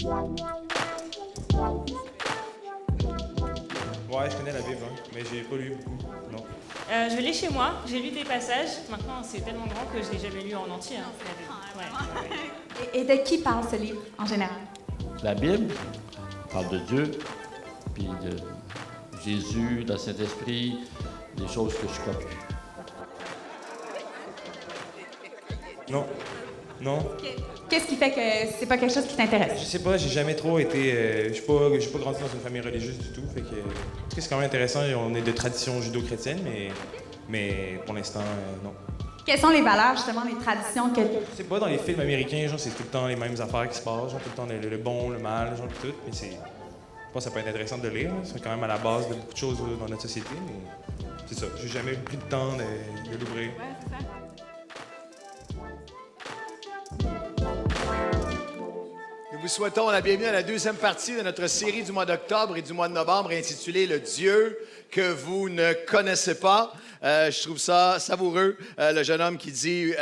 Ouais, je connais la Bible, hein, mais j'ai pas lu beaucoup, non. Je l'ai chez moi, j'ai lu des passages. Maintenant, c'est tellement grand que je l'ai jamais lu en entier. Hein. Ouais. Et de qui parle ce livre, en général? La Bible parle de Dieu, puis de Jésus, de Saint-Esprit, des choses que je crois plus. Non. Non. Qu'est-ce qui fait que c'est pas quelque chose qui t'intéresse? Je sais pas, j'ai jamais trop été... j'ai pas grandi dans une famille religieuse du tout, fait que... C'est quand même intéressant, on est de tradition judéo-chrétienne, mais pour l'instant, non. Quelles sont les valeurs, justement, les traditions que... Je sais pas, dans les films américains, genre, c'est tout le temps les mêmes affaires qui se passent, genre, tout le temps le bon, le mal, genre, tout, mais c'est... Je pense que ça peut être intéressant de le lire, c'est quand même à la base de beaucoup de choses dans notre société, mais c'est ça, j'ai jamais pris le temps de l'ouvrir. Ouais, c'est ça. Nous vous souhaitons la bienvenue à la deuxième partie de notre série du mois d'octobre et du mois de novembre intitulée « Le Dieu que vous ne connaissez pas ». Je trouve ça savoureux. Le jeune homme qui dit,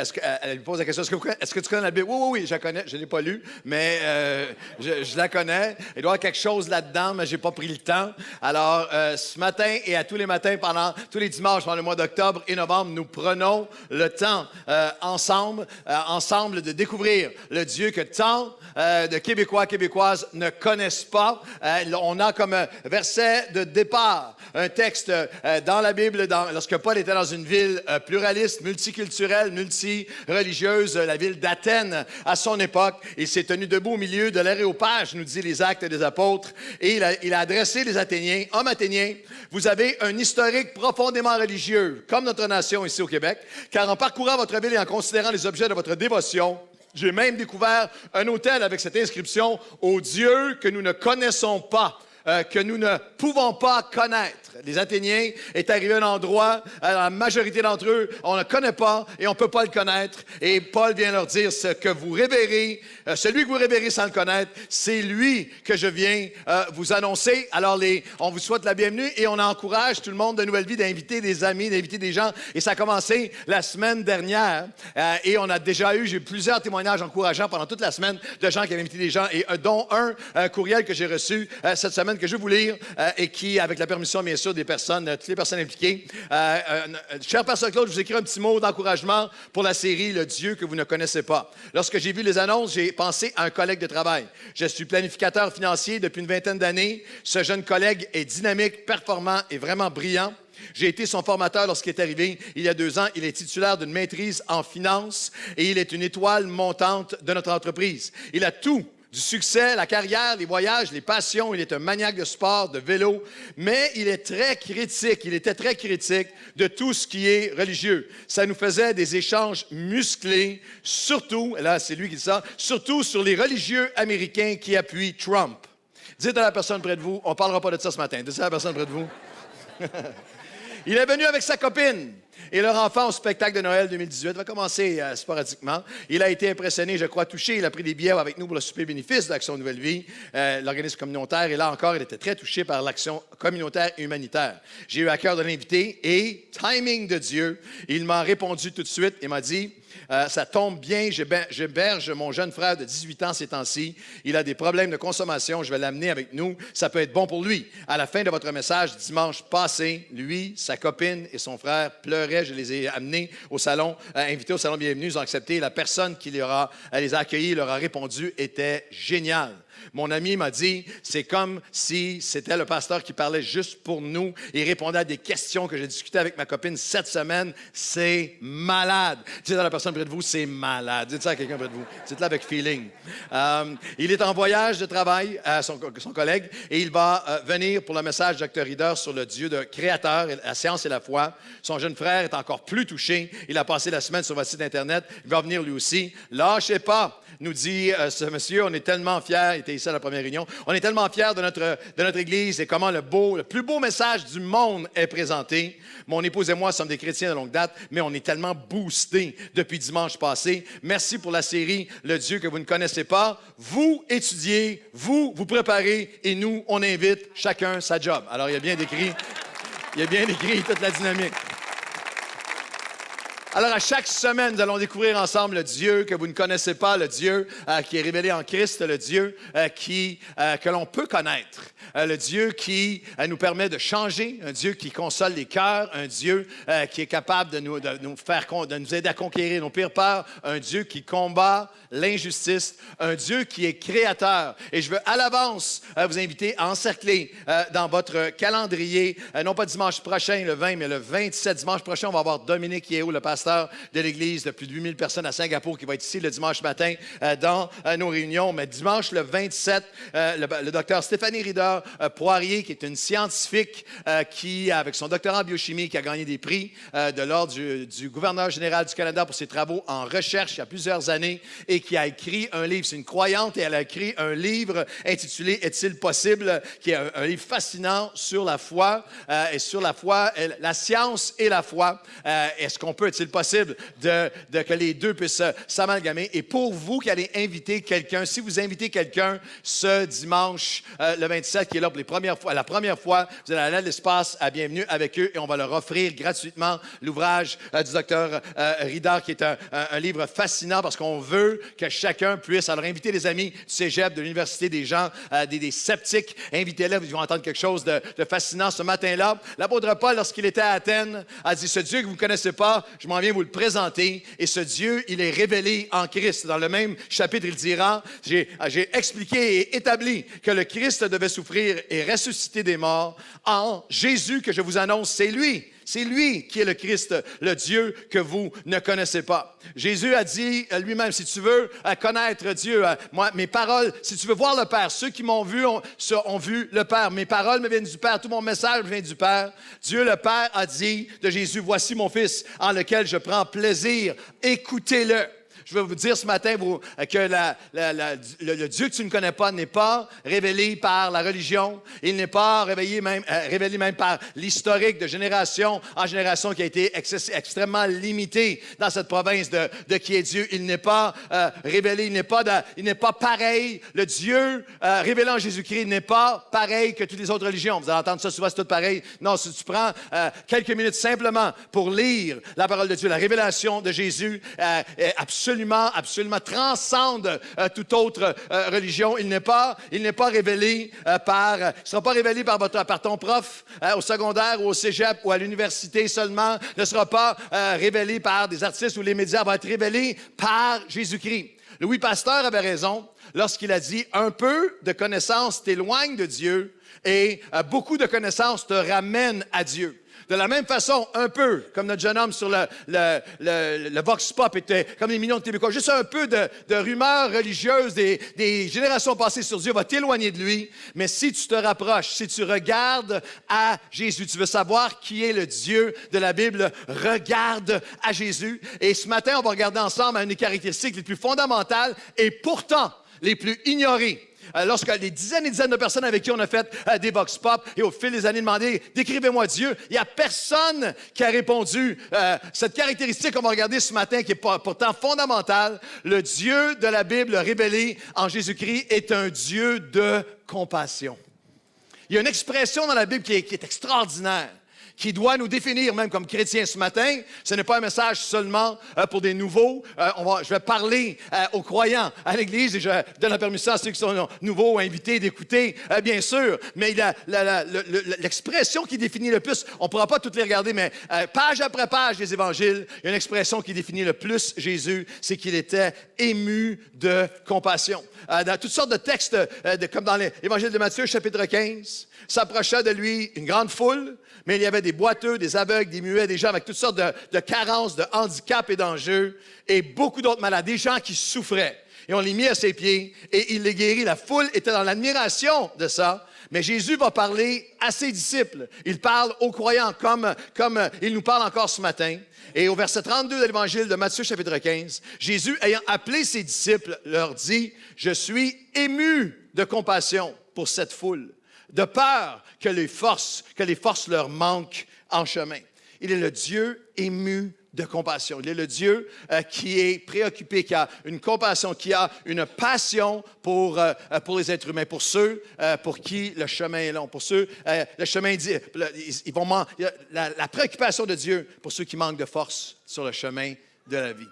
elle lui pose la question, est-ce que tu connais la Bible? Oui, je la connais. Je ne l'ai pas lue, mais je la connais. Il doit y avoir quelque chose là-dedans, mais je n'ai pas pris le temps. Alors, ce matin et à tous les matins, tous les dimanches, pendant le mois d'octobre et novembre, nous prenons le temps ensemble de découvrir le Dieu que tant de Québécois, Québécoises ne connaissent pas. On a comme verset de départ un texte dans la Bible, lorsque Paul était dans une ville pluraliste, multiculturelle, multireligieuse, la ville d'Athènes à son époque. Il s'est tenu debout au milieu de l'aréopage, nous dit les Actes des Apôtres, et il a adressé les Athéniens. Hommes athéniens, vous avez un historique profondément religieux, comme notre nation ici au Québec, car en parcourant votre ville et en considérant les objets de votre dévotion, j'ai même découvert un autel avec cette inscription « Au Dieu que nous ne connaissons pas ». Que nous ne pouvons pas connaître. Les Athéniens est arrivé à un endroit, la majorité d'entre eux, on ne connaît pas et on ne peut pas le connaître. Et Paul vient leur dire, ce que vous révérez, celui que vous révérez sans le connaître, c'est lui que je viens vous annoncer. Alors, on vous souhaite la bienvenue et on encourage tout le monde de Nouvelle Vie d'inviter des amis, d'inviter des gens. Et ça a commencé la semaine dernière et on a déjà j'ai eu plusieurs témoignages encourageants pendant toute la semaine de gens qui avaient invité des gens et dont un courriel que j'ai reçu cette semaine que je vais vous lire et qui, avec la permission, bien sûr, des personnes, toutes les personnes impliquées. Cher Pasteur Claude, je vous écris un petit mot d'encouragement pour la série « Le Dieu que vous ne connaissez pas ». Lorsque j'ai vu les annonces, j'ai pensé à un collègue de travail. Je suis planificateur financier depuis une vingtaine d'années. Ce jeune collègue est dynamique, performant et vraiment brillant. J'ai été son formateur lorsqu'il est arrivé il y a 2 ans. Il est titulaire d'une maîtrise en finance et il est une étoile montante de notre entreprise. Il a tout. Du succès, la carrière, les voyages, les passions. Il est un maniaque de sport, de vélo, mais il est très critique. Il était très critique de tout ce qui est religieux. Ça nous faisait des échanges musclés, surtout, là c'est lui qui dit ça, surtout sur les religieux américains qui appuient Trump. Dites à la personne près de vous, on ne parlera pas de ça ce matin. Dites à la personne près de vous. Il est venu avec sa copine. Et leur enfant au spectacle de Noël 2018 va commencer sporadiquement. Il a été impressionné, je crois, touché. Il a pris des billets avec nous pour le souper bénéfice d'Action Nouvelle Vie, l'organisme communautaire. Et là encore, il était très touché par l'action communautaire et humanitaire. J'ai eu à cœur de l'inviter et, timing de Dieu, il m'a répondu tout de suite et m'a dit... ça tombe bien, j'héberge mon jeune frère de 18 ans ces temps-ci. Il a des problèmes de consommation, je vais l'amener avec nous. Ça peut être bon pour lui. À la fin de votre message, dimanche passé, lui, sa copine et son frère pleuraient. Je les ai amenés au salon, invités au salon Bienvenue. Ils ont accepté. La personne qui les a accueillis, leur a répondu, était géniale. Mon ami m'a dit, c'est comme si c'était le pasteur qui parlait juste pour nous et répondait à des questions que j'ai discutées avec ma copine cette semaine. C'est malade. Dites à la personne près de vous, c'est malade. Dites ça à quelqu'un près de vous. Dites-le avec feeling. Il est en voyage de travail, son collègue, et il va venir pour le message du Dr. Reader sur le Dieu de créateur, la science et la foi. Son jeune frère est encore plus touché. Il a passé la semaine sur votre site Internet. Il va venir lui aussi. Lâchez pas, nous dit ce monsieur. On est tellement fiers. Il était ici à la première réunion. On est tellement fiers de notre Église et comment le plus beau message du monde est présenté. Mon épouse et moi sommes des chrétiens de longue date, mais on est tellement boostés depuis dimanche passé. Merci pour la série « Le Dieu que vous ne connaissez pas ». Vous étudiez, vous préparez et nous, on invite chacun sa job. Alors, il y a bien décrit toute la dynamique. Alors, à chaque semaine, nous allons découvrir ensemble le Dieu que vous ne connaissez pas, le Dieu qui est révélé en Christ, le Dieu que l'on peut connaître, le Dieu qui nous permet de changer, un Dieu qui console les cœurs, un Dieu qui est capable de nous aider à conquérir nos pires peurs, un Dieu qui combat l'injustice, un Dieu qui est créateur. Et je veux à l'avance vous inviter à encercler dans votre calendrier, non pas dimanche prochain, le 20, mais le 27 dimanche prochain, on va avoir Dominique Yeo, le pasteur de l'Église de plus de 8000 personnes à Singapour, qui va être ici le dimanche matin dans nos réunions. Mais dimanche, le 27, le docteur Stéphanie Rieder-Poirier, qui est une scientifique qui, avec son doctorat en biochimie, qui a gagné des prix de l'ordre du gouverneur général du Canada pour ses travaux en recherche il y a plusieurs années et qui a écrit un livre. C'est une croyante et elle a écrit un livre intitulé « Est-il possible ?» qui est un livre fascinant sur la foi et sur la foi, la science et la foi. Est-ce qu'on peut, est-il possible que les deux puissent s'amalgamer? Et pour vous qui allez inviter quelqu'un, si vous invitez quelqu'un ce dimanche, le 27, qui est là pour la première fois, vous allez aller à l'espace à Bienvenue avec eux et on va leur offrir gratuitement l'ouvrage du docteur Rieder, qui est un livre fascinant parce qu'on veut que chacun puisse alors inviter les amis du cégep, de l'université, des gens, des sceptiques, invitez-les, ils vont entendre quelque chose de fascinant ce matin-là. L'apôtre Paul, lorsqu'il était à Athènes, a dit, ce Dieu que vous ne connaissez pas, je m'en viens vous le présenter. Et ce Dieu, il est révélé en Christ. Dans le même chapitre, il dira, j'ai expliqué et établi que le Christ devait souffrir et ressusciter des morts. En Jésus que je vous annonce, c'est lui. C'est lui qui est le Christ, le Dieu que vous ne connaissez pas. Jésus a dit lui-même, si tu veux connaître Dieu, moi, mes paroles, si tu veux voir le Père, ceux qui m'ont vu ont vu le Père. Mes paroles me viennent du Père, tout mon message vient du Père. Dieu le Père a dit de Jésus, voici mon Fils en lequel je prends plaisir, écoutez-le. Je veux vous dire ce matin que le Dieu que tu ne connais pas n'est pas révélé par la religion. Il n'est pas révélé même par l'historique de génération en génération qui a été extrêmement limité dans cette province de qui est Dieu. Il n'est pas révélé, il n'est pas pareil. Le Dieu révélé en Jésus-Christ n'est pas pareil que toutes les autres religions. Vous allez entendre ça souvent, c'est tout pareil. Non, si tu prends quelques minutes simplement pour lire la parole de Dieu, la révélation de Jésus est absolument transcende toute autre religion. Il n'est pas révélé sera pas révélé par ton prof au secondaire ou au cégep ou à l'université seulement. Ne sera pas révélé par des artistes ou les médias. Va être révélé par Jésus-Christ. Louis Pasteur avait raison lorsqu'il a dit « Un peu de connaissance t'éloigne de Dieu et beaucoup de connaissance te ramène à Dieu ». De la même façon, un peu, comme notre jeune homme sur le Vox Pop était, comme les millions de Québécois, juste un peu de rumeurs religieuses des générations passées sur Dieu va t'éloigner de lui. Mais si tu te rapproches, si tu regardes à Jésus, tu veux savoir qui est le Dieu de la Bible, regarde à Jésus. Et ce matin, on va regarder ensemble une des caractéristiques les plus fondamentales et pourtant les plus ignorées. Lorsque les dizaines et dizaines de personnes avec qui on a fait des Vox Pop et au fil des années demandé « Décrivez-moi Dieu », il n'y a personne qui a répondu cette caractéristique qu'on va regarder ce matin qui est pourtant fondamentale. Le Dieu de la Bible révélé en Jésus-Christ est un Dieu de compassion. Il y a une expression dans la Bible qui est extraordinaire, qui doit nous définir même comme chrétiens ce matin. Ce n'est pas un message seulement pour des nouveaux. Je vais parler aux croyants à l'Église et je donne la permission à ceux qui sont nouveaux, invités d'écouter, bien sûr. Mais l'expression qui définit le plus, on ne pourra pas toutes les regarder, mais page après page des Évangiles, il y a une expression qui définit le plus Jésus, c'est qu'il était ému de compassion. Dans toutes sortes de textes, comme dans l'Évangile de Matthieu, chapitre 15, s'approcha de lui une grande foule, mais il y avait des boiteux, des aveugles, des muets, des gens avec toutes sortes de carences, de handicaps et d'enjeux, et beaucoup d'autres malades, des gens qui souffraient. Et on les mit à ses pieds, et il les guérit. La foule était dans l'admiration de ça. Mais Jésus va parler à ses disciples. Il parle aux croyants comme il nous parle encore ce matin. Et au verset 32 de l'Évangile de Matthieu, chapitre 15, Jésus, ayant appelé ses disciples, leur dit « Je suis ému de compassion pour cette foule, de peur que les forces leur manquent en chemin. » Il est le Dieu ému de compassion. Il est le Dieu qui est préoccupé, qui a une compassion, qui a une passion pour les êtres humains, pour ceux pour qui le chemin est long, pour ceux, le chemin, ils vont la préoccupation de Dieu pour ceux qui manquent de force sur le chemin de la vie.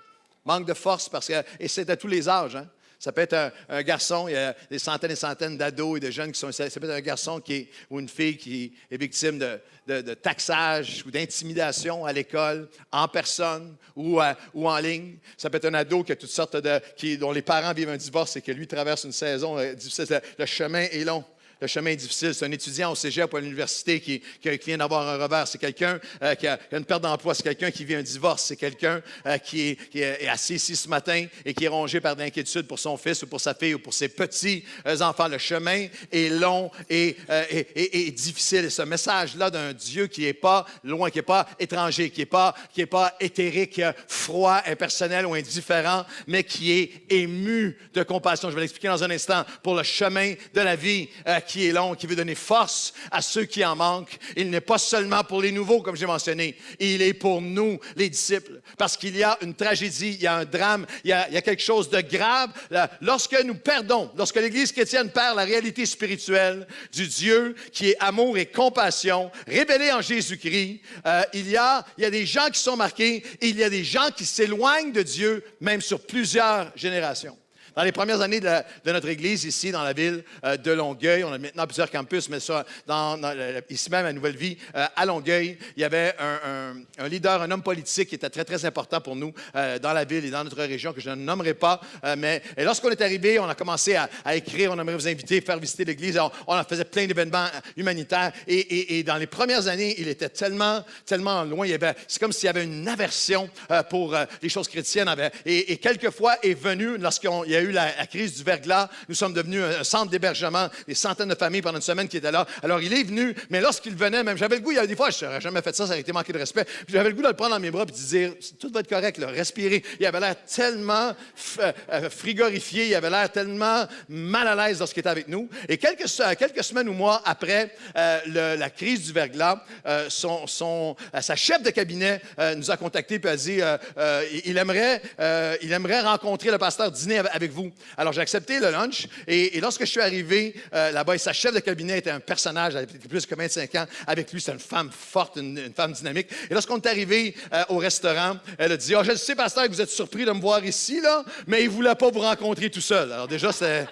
Manque de force parce que, et c'est à tous les âges, hein? Ça peut être un garçon, il y a des centaines et centaines d'ados et de jeunes qui sont... Ça peut être un garçon ou une fille qui est victime de taxage ou d'intimidation à l'école, en personne ou en ligne. Ça peut être un ado qui a toutes sortes dont les parents vivent un divorce et que lui traverse une saison difficile. Le chemin est long. Le chemin est difficile. C'est un étudiant au cégep ou à l'université qui vient d'avoir un revers. C'est quelqu'un qui a une perte d'emploi. C'est quelqu'un qui vit un divorce. C'est quelqu'un qui est assis ici ce matin et qui est rongé par l'inquiétude pour son fils ou pour sa fille ou pour ses petits-enfants. Le chemin est long et difficile. Et ce message-là d'un Dieu qui n'est pas loin, qui n'est pas étranger, qui n'est pas éthérique, froid, impersonnel ou indifférent, mais qui est ému de compassion. Je vais l'expliquer dans un instant. Pour le chemin de la vie qui est long, qui veut donner force à ceux qui en manquent. Il n'est pas seulement pour les nouveaux, comme j'ai mentionné. Il est pour nous, les disciples. Parce qu'il y a une tragédie, il y a un drame, il y a quelque chose de grave. Lorsque nous perdons, lorsque l'Église chrétienne perd la réalité spirituelle du Dieu qui est amour et compassion, révélé en Jésus-Christ, il y a des gens qui sont marqués et il y a des gens qui s'éloignent de Dieu, même sur plusieurs générations. Dans les premières années de notre Église, ici, dans la ville de Longueuil, on a maintenant plusieurs campus, mais ici même à Nouvelle-Vie, à Longueuil, il y avait un leader, un homme politique qui était très, très important pour nous dans la ville et dans notre région, que je ne nommerai pas. Et lorsqu'on est arrivé, on a commencé à écrire, on aimerait vous inviter, faire visiter l'Église. On faisait plein d'événements humanitaires. Et dans les premières années, il était tellement, tellement loin. C'est comme s'il y avait une aversion pour les choses chrétiennes. Et quelquefois est venu, lorsqu'il y a eu la crise du verglas, nous sommes devenus un centre d'hébergement, des centaines de familles pendant une semaine qui étaient là. Alors, il est venu, mais lorsqu'il venait, même, j'avais le goût, il y a des fois, je n'aurais jamais fait ça aurait été manqué de respect, puis j'avais le goût de le prendre dans mes bras et de dire, tout va être correct, là, respirez. Il avait l'air tellement frigorifié, il avait l'air tellement mal à l'aise lorsqu'il était avec nous. Et quelques semaines ou mois après la crise du verglas, sa chef de cabinet nous a contactés et a dit, il aimerait rencontrer le pasteur, dîner avec vous. Alors, j'ai accepté le lunch et lorsque je suis arrivé là-bas, sa chef de cabinet était un personnage avec plus de 25 ans. Avec lui, c'était une femme forte, une femme dynamique. Et lorsqu'on est arrivé au restaurant, elle a dit, « Je sais, pasteur, que vous êtes surpris de me voir ici, là, mais il ne voulait pas vous rencontrer tout seul. » Alors déjà, c'était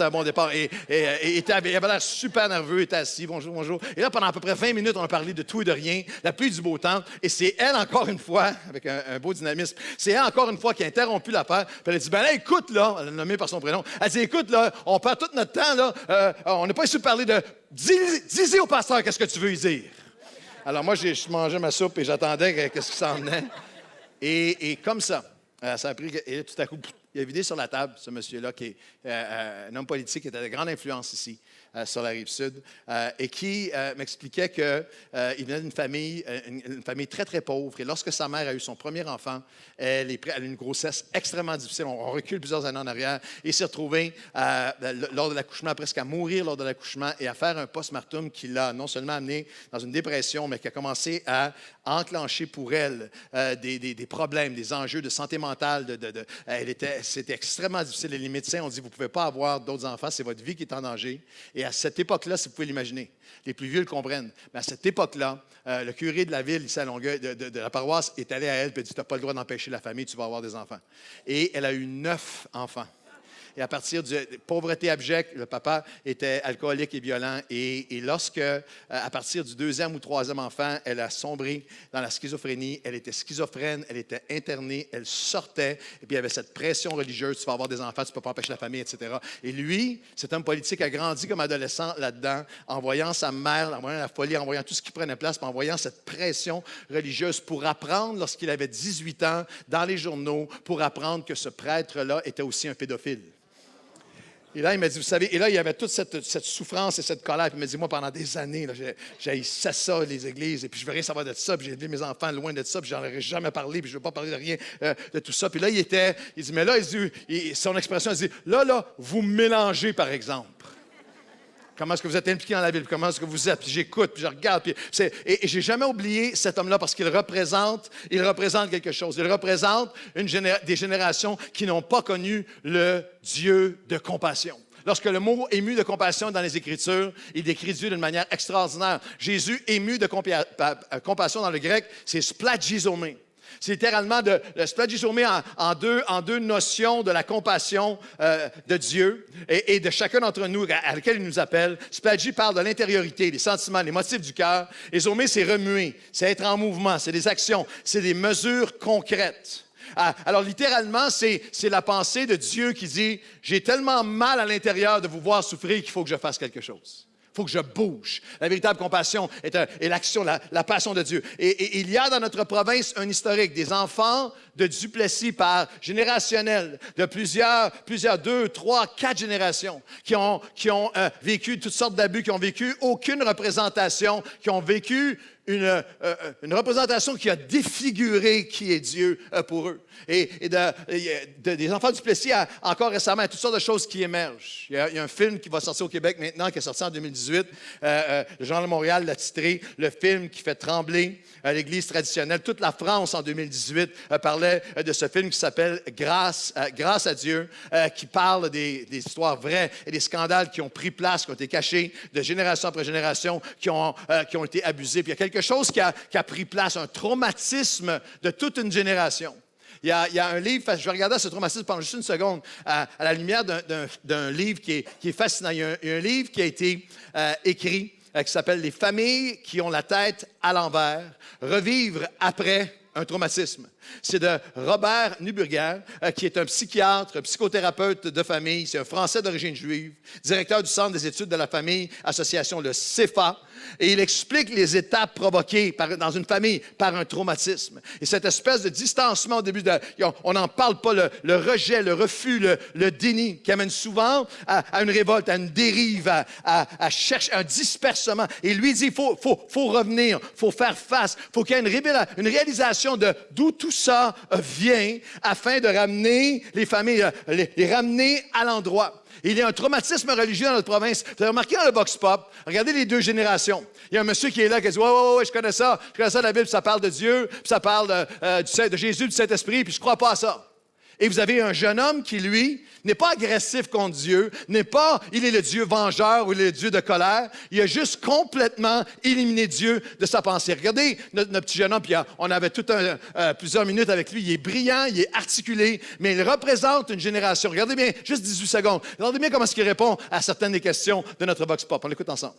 un bon départ. Et il avait l'air super nerveux, il était assis, « Bonjour, bonjour. » Et là, pendant à peu près 20 minutes, on a parlé de tout et de rien, la pluie du beau temps. Et c'est elle, encore une fois, avec un beau dynamisme, c'est elle, encore une fois, qui a interrompu la paire. Puis elle a dit, « Ben là, écoute, là, elle l'a nommé par son prénom. Elle dit, écoute, là, on perd tout notre temps, là. On n'est pas ici pour parler de... Dis-y au pasteur qu'est-ce que tu veux y dire. Alors moi, je mangeais ma soupe et j'attendais qu'est-ce qui s'en venait. Et comme ça a pris... Et tout à coup, il a vidé sur la table, ce monsieur-là, qui est un homme politique qui était de grande influence ici, sur la Rive-Sud, et qui m'expliquait qu'il venait d'une famille, une famille très, très pauvre. Et lorsque sa mère a eu son premier enfant, elle a eu une grossesse extrêmement difficile. On recule plusieurs années en arrière. Et s'est retrouvé, lors de l'accouchement, presque à mourir lors de l'accouchement et à faire un post-mortem qui l'a non seulement amené dans une dépression, mais qui a commencé à enclencher pour elle des problèmes, des enjeux de santé mentale. C'était extrêmement difficile. Et les médecins ont dit, vous ne pouvez pas avoir d'autres enfants, c'est votre vie qui est en danger. Et à cette époque-là, si vous pouvez l'imaginer, les plus vieux le comprennent, mais à cette époque-là, le curé de la ville, ici à Longueuil, de la paroisse, est allé à elle et a dit, tu n'as pas le droit d'empêcher la famille, tu vas avoir des enfants. Et elle a eu 9 enfants. Et à partir de pauvreté abjecte, le papa était alcoolique et violent. Et lorsque, à partir du 2e ou 3e enfant, elle a sombré dans la schizophrénie, elle était schizophrène, elle était internée, elle sortait. Et puis il y avait cette pression religieuse, tu vas avoir des enfants, tu ne peux pas empêcher la famille, etc. Et lui, cet homme politique a grandi comme adolescent là-dedans, en voyant sa mère, en voyant la folie, en voyant tout ce qui prenait place, puis en voyant cette pression religieuse pour apprendre, lorsqu'il avait 18 ans, dans les journaux, pour apprendre que ce prêtre-là était aussi un pédophile. Et là, il m'a dit, vous savez, et là, il y avait toute cette souffrance et cette colère. Puis il m'a dit, moi, pendant des années, j'haïssais ça, les églises, et puis je veux rien savoir de ça, puis j'ai élevé mes enfants loin de ça, puis j'en aurais jamais parlé, puis je ne veux pas parler de rien de tout ça. Puis là, il dit, mais là, son expression, il dit, là, vous me mélangez, par exemple. Comment est-ce que vous êtes impliqué dans la Bible? Comment est-ce que vous êtes? Puis j'écoute, puis je regarde. Et j'ai jamais oublié cet homme-là parce qu'il représente quelque chose. Il représente des générations qui n'ont pas connu le Dieu de compassion. Lorsque le mot ému de compassion est dans les Écritures, il décrit Dieu d'une manière extraordinaire. Jésus ému de compassion dans le grec, c'est splagizomé. C'est littéralement le splagizomé en deux notions de la compassion de Dieu et de chacun d'entre nous à laquelle il nous appelle. Splagi parle de l'intériorité, les sentiments, les motifs du cœur. Et zomé, c'est remuer, c'est être en mouvement, c'est des actions, c'est des mesures concrètes. Alors, littéralement, c'est la pensée de Dieu qui dit « J'ai tellement mal à l'intérieur de vous voir souffrir qu'il faut que je fasse quelque chose. Il faut que je bouge. » La véritable compassion est l'action, la passion de Dieu. Et il y a dans notre province un historique des enfants de Duplessis par générationnel, de plusieurs 2, 3, 4 générations qui ont vécu toutes sortes d'abus, qui ont vécu aucune représentation, qui ont vécu une représentation qui a défiguré qui est Dieu pour eux. Et des enfants du Plessis, encore récemment, il y a toutes sortes de choses qui émergent. Il y a un film qui va sortir au Québec maintenant, qui est sorti en 2018. Le Journal de Montréal l'a titré « Le film qui fait trembler l'Église traditionnelle ». Toute la France, en 2018, parlait de ce film qui s'appelle « Grâce à Dieu », qui parle des histoires vraies et des scandales qui ont pris place, qui ont été cachés de génération après génération, qui ont été abusés. Puis il y a quelque chose qui a pris place, un traumatisme de toute une génération. Il y a un livre, je vais regarder ce traumatisme pendant juste une seconde, à la lumière d'un livre qui est fascinant. Il y a un livre qui a été écrit qui s'appelle « Les familles qui ont la tête à l'envers, revivre après un traumatisme ». C'est de Robert Neuburger, qui est un psychiatre, psychothérapeute de famille. C'est un Français d'origine juive, directeur du Centre des études de la famille, association, le CEFA. Et il explique les étapes provoquées dans une famille par un traumatisme. Et cette espèce de distancement au début, on n'en parle pas, le rejet, le refus, le déni, qui amène souvent à une révolte, à une dérive, à chercher un dispersement. Et lui dit, il faut revenir, il faut faire face, il faut qu'il y ait une réalisation de d'où tout ça vient afin de ramener les familles, les ramener à l'endroit. Il y a un traumatisme religieux dans notre province. Vous avez remarqué dans le Vox Pop, regardez les deux générations. Il y a un monsieur qui est là qui dit « Ouais, je connais ça, la Bible, ça parle de Dieu, puis ça parle de Jésus, du Saint-Esprit, puis je ne crois pas à ça. » Et vous avez un jeune homme qui, lui, n'est pas agressif contre Dieu, il est le Dieu vengeur ou il est le Dieu de colère. Il a juste complètement éliminé Dieu de sa pensée. Regardez notre petit jeune homme, puis on avait plusieurs minutes avec lui. Il est brillant, il est articulé, mais il représente une génération. Regardez bien, juste 18 secondes. Regardez bien comment est-ce qu'il répond à certaines des questions de notre Vox Pop. On l'écoute ensemble.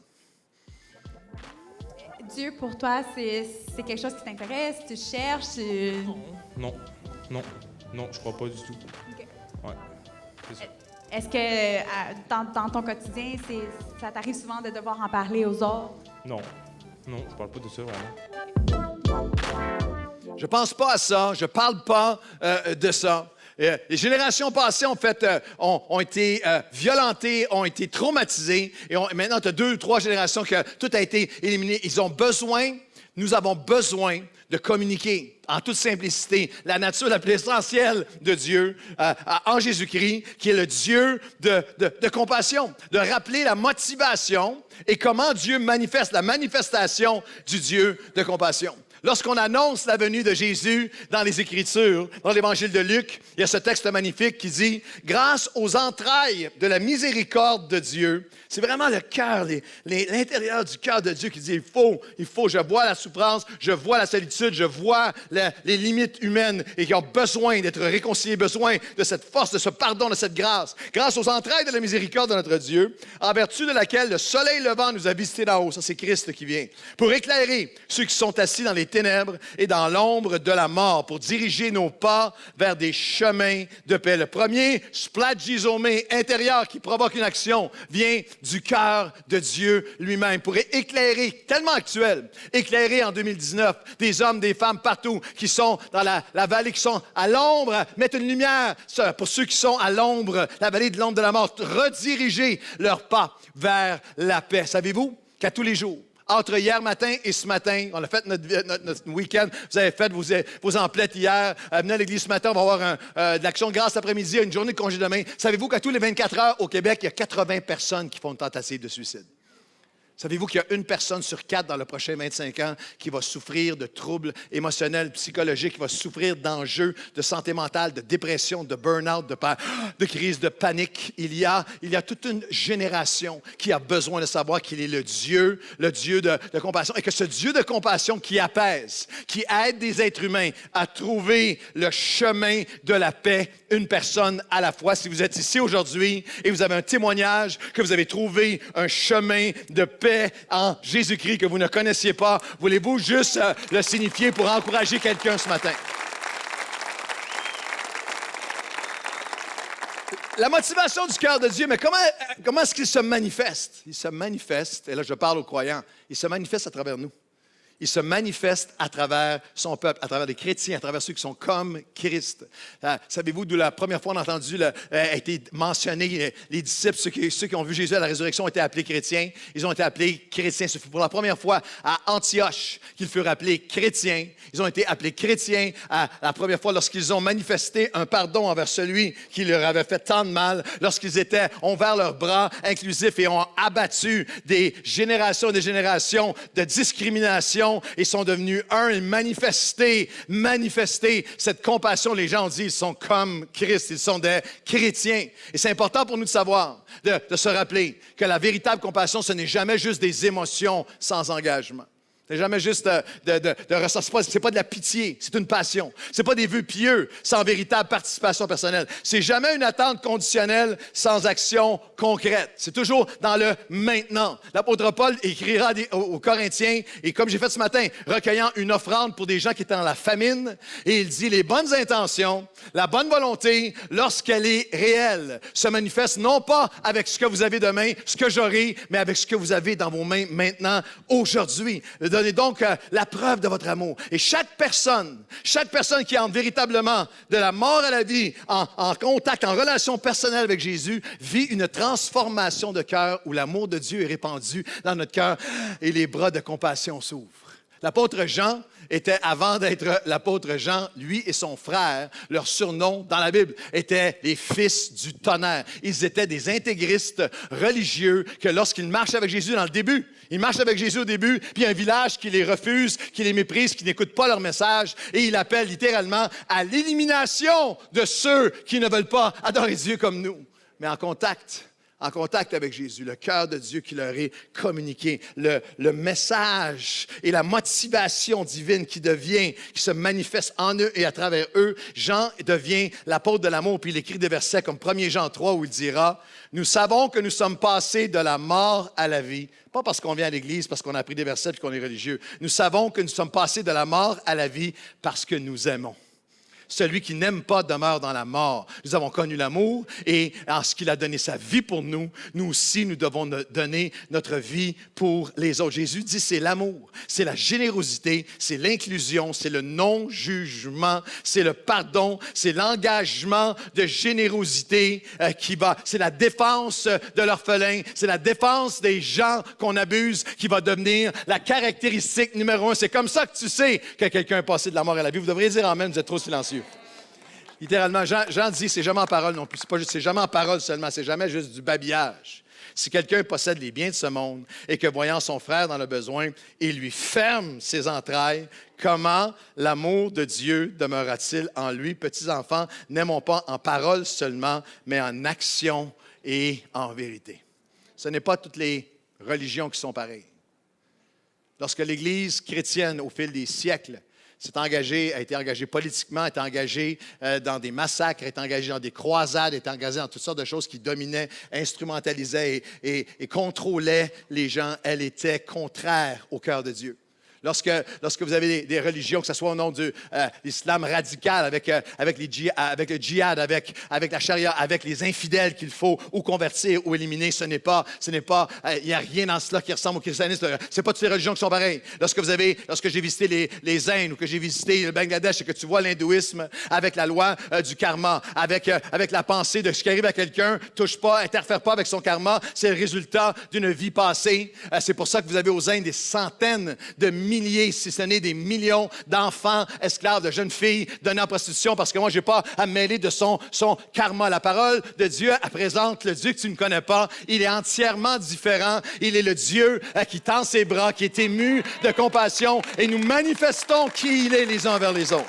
Dieu, pour toi, c'est quelque chose qui t'intéresse, tu cherches? Non, je crois pas du tout. Okay. Ouais, c'est ça. Est-ce que dans ton quotidien, ça t'arrive souvent de devoir en parler aux autres? Non, je parle pas de ça, vraiment. Je pense pas à ça, je parle pas de ça. Les générations passées, en fait, ont été violentées, ont été traumatisées. Et maintenant, tu as 2 ou 3 générations que tout a été éliminé. Nous avons besoin de communiquer en toute simplicité la nature la plus essentielle de Dieu en Jésus-Christ, qui est le Dieu de compassion, de rappeler la motivation et comment Dieu manifeste la manifestation du Dieu de compassion. Lorsqu'on annonce la venue de Jésus dans les Écritures, dans l'Évangile de Luc, il y a ce texte magnifique qui dit « Grâce aux entrailles de la miséricorde de Dieu », c'est vraiment le cœur, l'intérieur du cœur de Dieu qui dit « Il faut, je vois la souffrance, je vois la solitude, je vois les limites humaines et qui ont besoin d'être réconciliés, besoin de cette force, de ce pardon, de cette grâce. Grâce aux entrailles de la miséricorde de notre Dieu, en vertu de laquelle le soleil levant nous a visités d'en haut. » Ça, c'est Christ qui vient. « Pour éclairer ceux qui sont assis dans les ténèbres et dans l'ombre de la mort, pour diriger nos pas vers des chemins de paix. » Le premier, splagizomé intérieur qui provoque une action, vient du cœur de Dieu lui-même pour éclairer, tellement actuel, éclairer en 2019 des hommes, des femmes partout qui sont dans la vallée, qui sont à l'ombre, mettre une lumière pour ceux qui sont à l'ombre, la vallée de l'ombre de la mort, rediriger leurs pas vers la paix. Savez-vous qu'à tous les jours, entre hier matin et ce matin, on a fait notre week-end, vous avez fait vos emplettes hier, venez à l'église ce matin, on va avoir de l'action de grâce cet après-midi, une journée de congé demain. Savez-vous qu'à tous les 24 heures au Québec, il y a 80 personnes qui font une tentative de suicide? Savez-vous qu'il y a 1 personne sur 4 dans les prochains 25 ans qui va souffrir de troubles émotionnels, psychologiques, qui va souffrir d'enjeux de santé mentale, de dépression, de burn-out, de crise de panique. Il y a toute une génération qui a besoin de savoir qu'il est le Dieu de compassion, et que ce Dieu de compassion qui apaise, qui aide des êtres humains à trouver le chemin de la paix, une personne à la fois. Si vous êtes ici aujourd'hui et vous avez un témoignage que vous avez trouvé un chemin de paix en Jésus-Christ que vous ne connaissiez pas, voulez-vous juste le signifier pour encourager quelqu'un ce matin? La motivation du cœur de Dieu, mais comment est-ce qu'il se manifeste? Il se manifeste, et là je parle aux croyants, il se manifeste à travers nous. Il se manifeste à travers son peuple, à travers les chrétiens, à travers ceux qui sont comme Christ. Savez-vous d'où la première fois on a entendu a été mentionné, les disciples, ceux qui ont vu Jésus à la résurrection ont été appelés chrétiens. Ils ont été appelés chrétiens. C'est pour la première fois à Antioche qu'ils furent appelés chrétiens. Ils ont été appelés chrétiens la première fois lorsqu'ils ont manifesté un pardon envers celui qui leur avait fait tant de mal, lorsqu'ils ont ouvert leurs bras inclusifs et ont abattu des générations et des générations de discrimination et sont devenus un et manifester cette compassion. Les gens ont dit, ils sont comme Christ, ils sont des chrétiens. Et c'est important pour nous de savoir, de se rappeler que la véritable compassion, ce n'est jamais juste des émotions sans engagement. C'est jamais juste de ressort. C'est pas de la pitié, c'est une passion. C'est pas des vœux pieux sans véritable participation personnelle. C'est jamais une attente conditionnelle sans action concrète. C'est toujours dans le maintenant. L'apôtre Paul écrira aux Corinthiens, et comme j'ai fait ce matin, recueillant une offrande pour des gens qui étaient dans la famine, et il dit, les bonnes intentions, la bonne volonté, lorsqu'elle est réelle, se manifeste non pas avec ce que vous avez demain, ce que j'aurai, mais avec ce que vous avez dans vos mains maintenant, aujourd'hui. Donnez donc la preuve de votre amour. Et chaque personne qui entre véritablement de la mort à la vie, en contact, en relation personnelle avec Jésus, vit une transformation de cœur où l'amour de Dieu est répandu dans notre cœur et les bras de compassion s'ouvrent. L'apôtre Jean était, avant d'être l'apôtre Jean, lui et son frère, leur surnom dans la Bible était les fils du tonnerre. Ils étaient des intégristes religieux que lorsqu'ils marchent avec Jésus dans le début, ils marchent avec Jésus au début, puis il y a un village qui les refuse, qui les méprise, qui n'écoute pas leur message, et il appelle littéralement à l'élimination de ceux qui ne veulent pas adorer Dieu comme nous, mais en contact avec Jésus, le cœur de Dieu qui leur est communiqué, le message et la motivation divine qui se manifeste en eux et à travers eux. Jean devient l'apôtre de l'amour, puis il écrit des versets comme 1 Jean 3 où il dira « Nous savons que nous sommes passés de la mort à la vie. » Pas parce qu'on vient à l'Église, parce qu'on a appris des versets et qu'on est religieux. Nous savons que nous sommes passés de la mort à la vie parce que nous aimons. Celui qui n'aime pas demeure dans la mort. Nous avons connu l'amour et en ce qu'il a donné sa vie pour nous, nous aussi, nous devons donner notre vie pour les autres. Jésus dit c'est l'amour, c'est la générosité, c'est l'inclusion, c'est le non-jugement, c'est le pardon, c'est l'engagement de générosité c'est la défense de l'orphelin, c'est la défense des gens qu'on abuse qui va devenir la caractéristique numéro 1. C'est comme ça que tu sais que quelqu'un est passé de la mort à la vie. Vous devriez dire amen, vous êtes trop silencieux. Littéralement, Jean dit, c'est jamais en parole non plus. C'est jamais en parole seulement, c'est jamais juste du babillage. Si quelqu'un possède les biens de ce monde et que, voyant son frère dans le besoin, il lui ferme ses entrailles, comment l'amour de Dieu demeurera-t-il en lui? Petits enfants, n'aimons pas en parole seulement, mais en action et en vérité. Ce n'est pas toutes les religions qui sont pareilles. Lorsque l'Église chrétienne, au fil des siècles, a été engagée politiquement, a été engagée dans des massacres, a été engagée dans des croisades, a été engagée dans toutes sortes de choses qui dominaient, instrumentalisaient et contrôlaient les gens. Elle était contraire au cœur de Dieu. Lorsque vous avez des religions, que ce soit au nom de l'islam radical, avec le djihad, avec la charia, avec les infidèles qu'il faut ou convertir ou éliminer, il n'y a rien dans cela qui ressemble au christianisme. Ce n'est pas toutes les religions qui sont pareilles. Lorsque j'ai visité les Indes ou que j'ai visité le Bangladesh et que tu vois l'hindouisme avec la loi du karma, avec la pensée de ce qui arrive à quelqu'un, touche pas, interfère pas avec son karma, c'est le résultat d'une vie passée. C'est pour ça que vous avez aux Indes des centaines de milliers milliers, si ce n'est des millions d'enfants esclaves, de jeunes filles données en prostitution parce que moi, je n'ai pas à me mêler de son karma. La parole de Dieu, elle présente le Dieu que tu ne connais pas. Il est entièrement différent. Il est le Dieu qui tend ses bras, qui est ému de compassion et nous manifestons qui il est les uns envers les autres.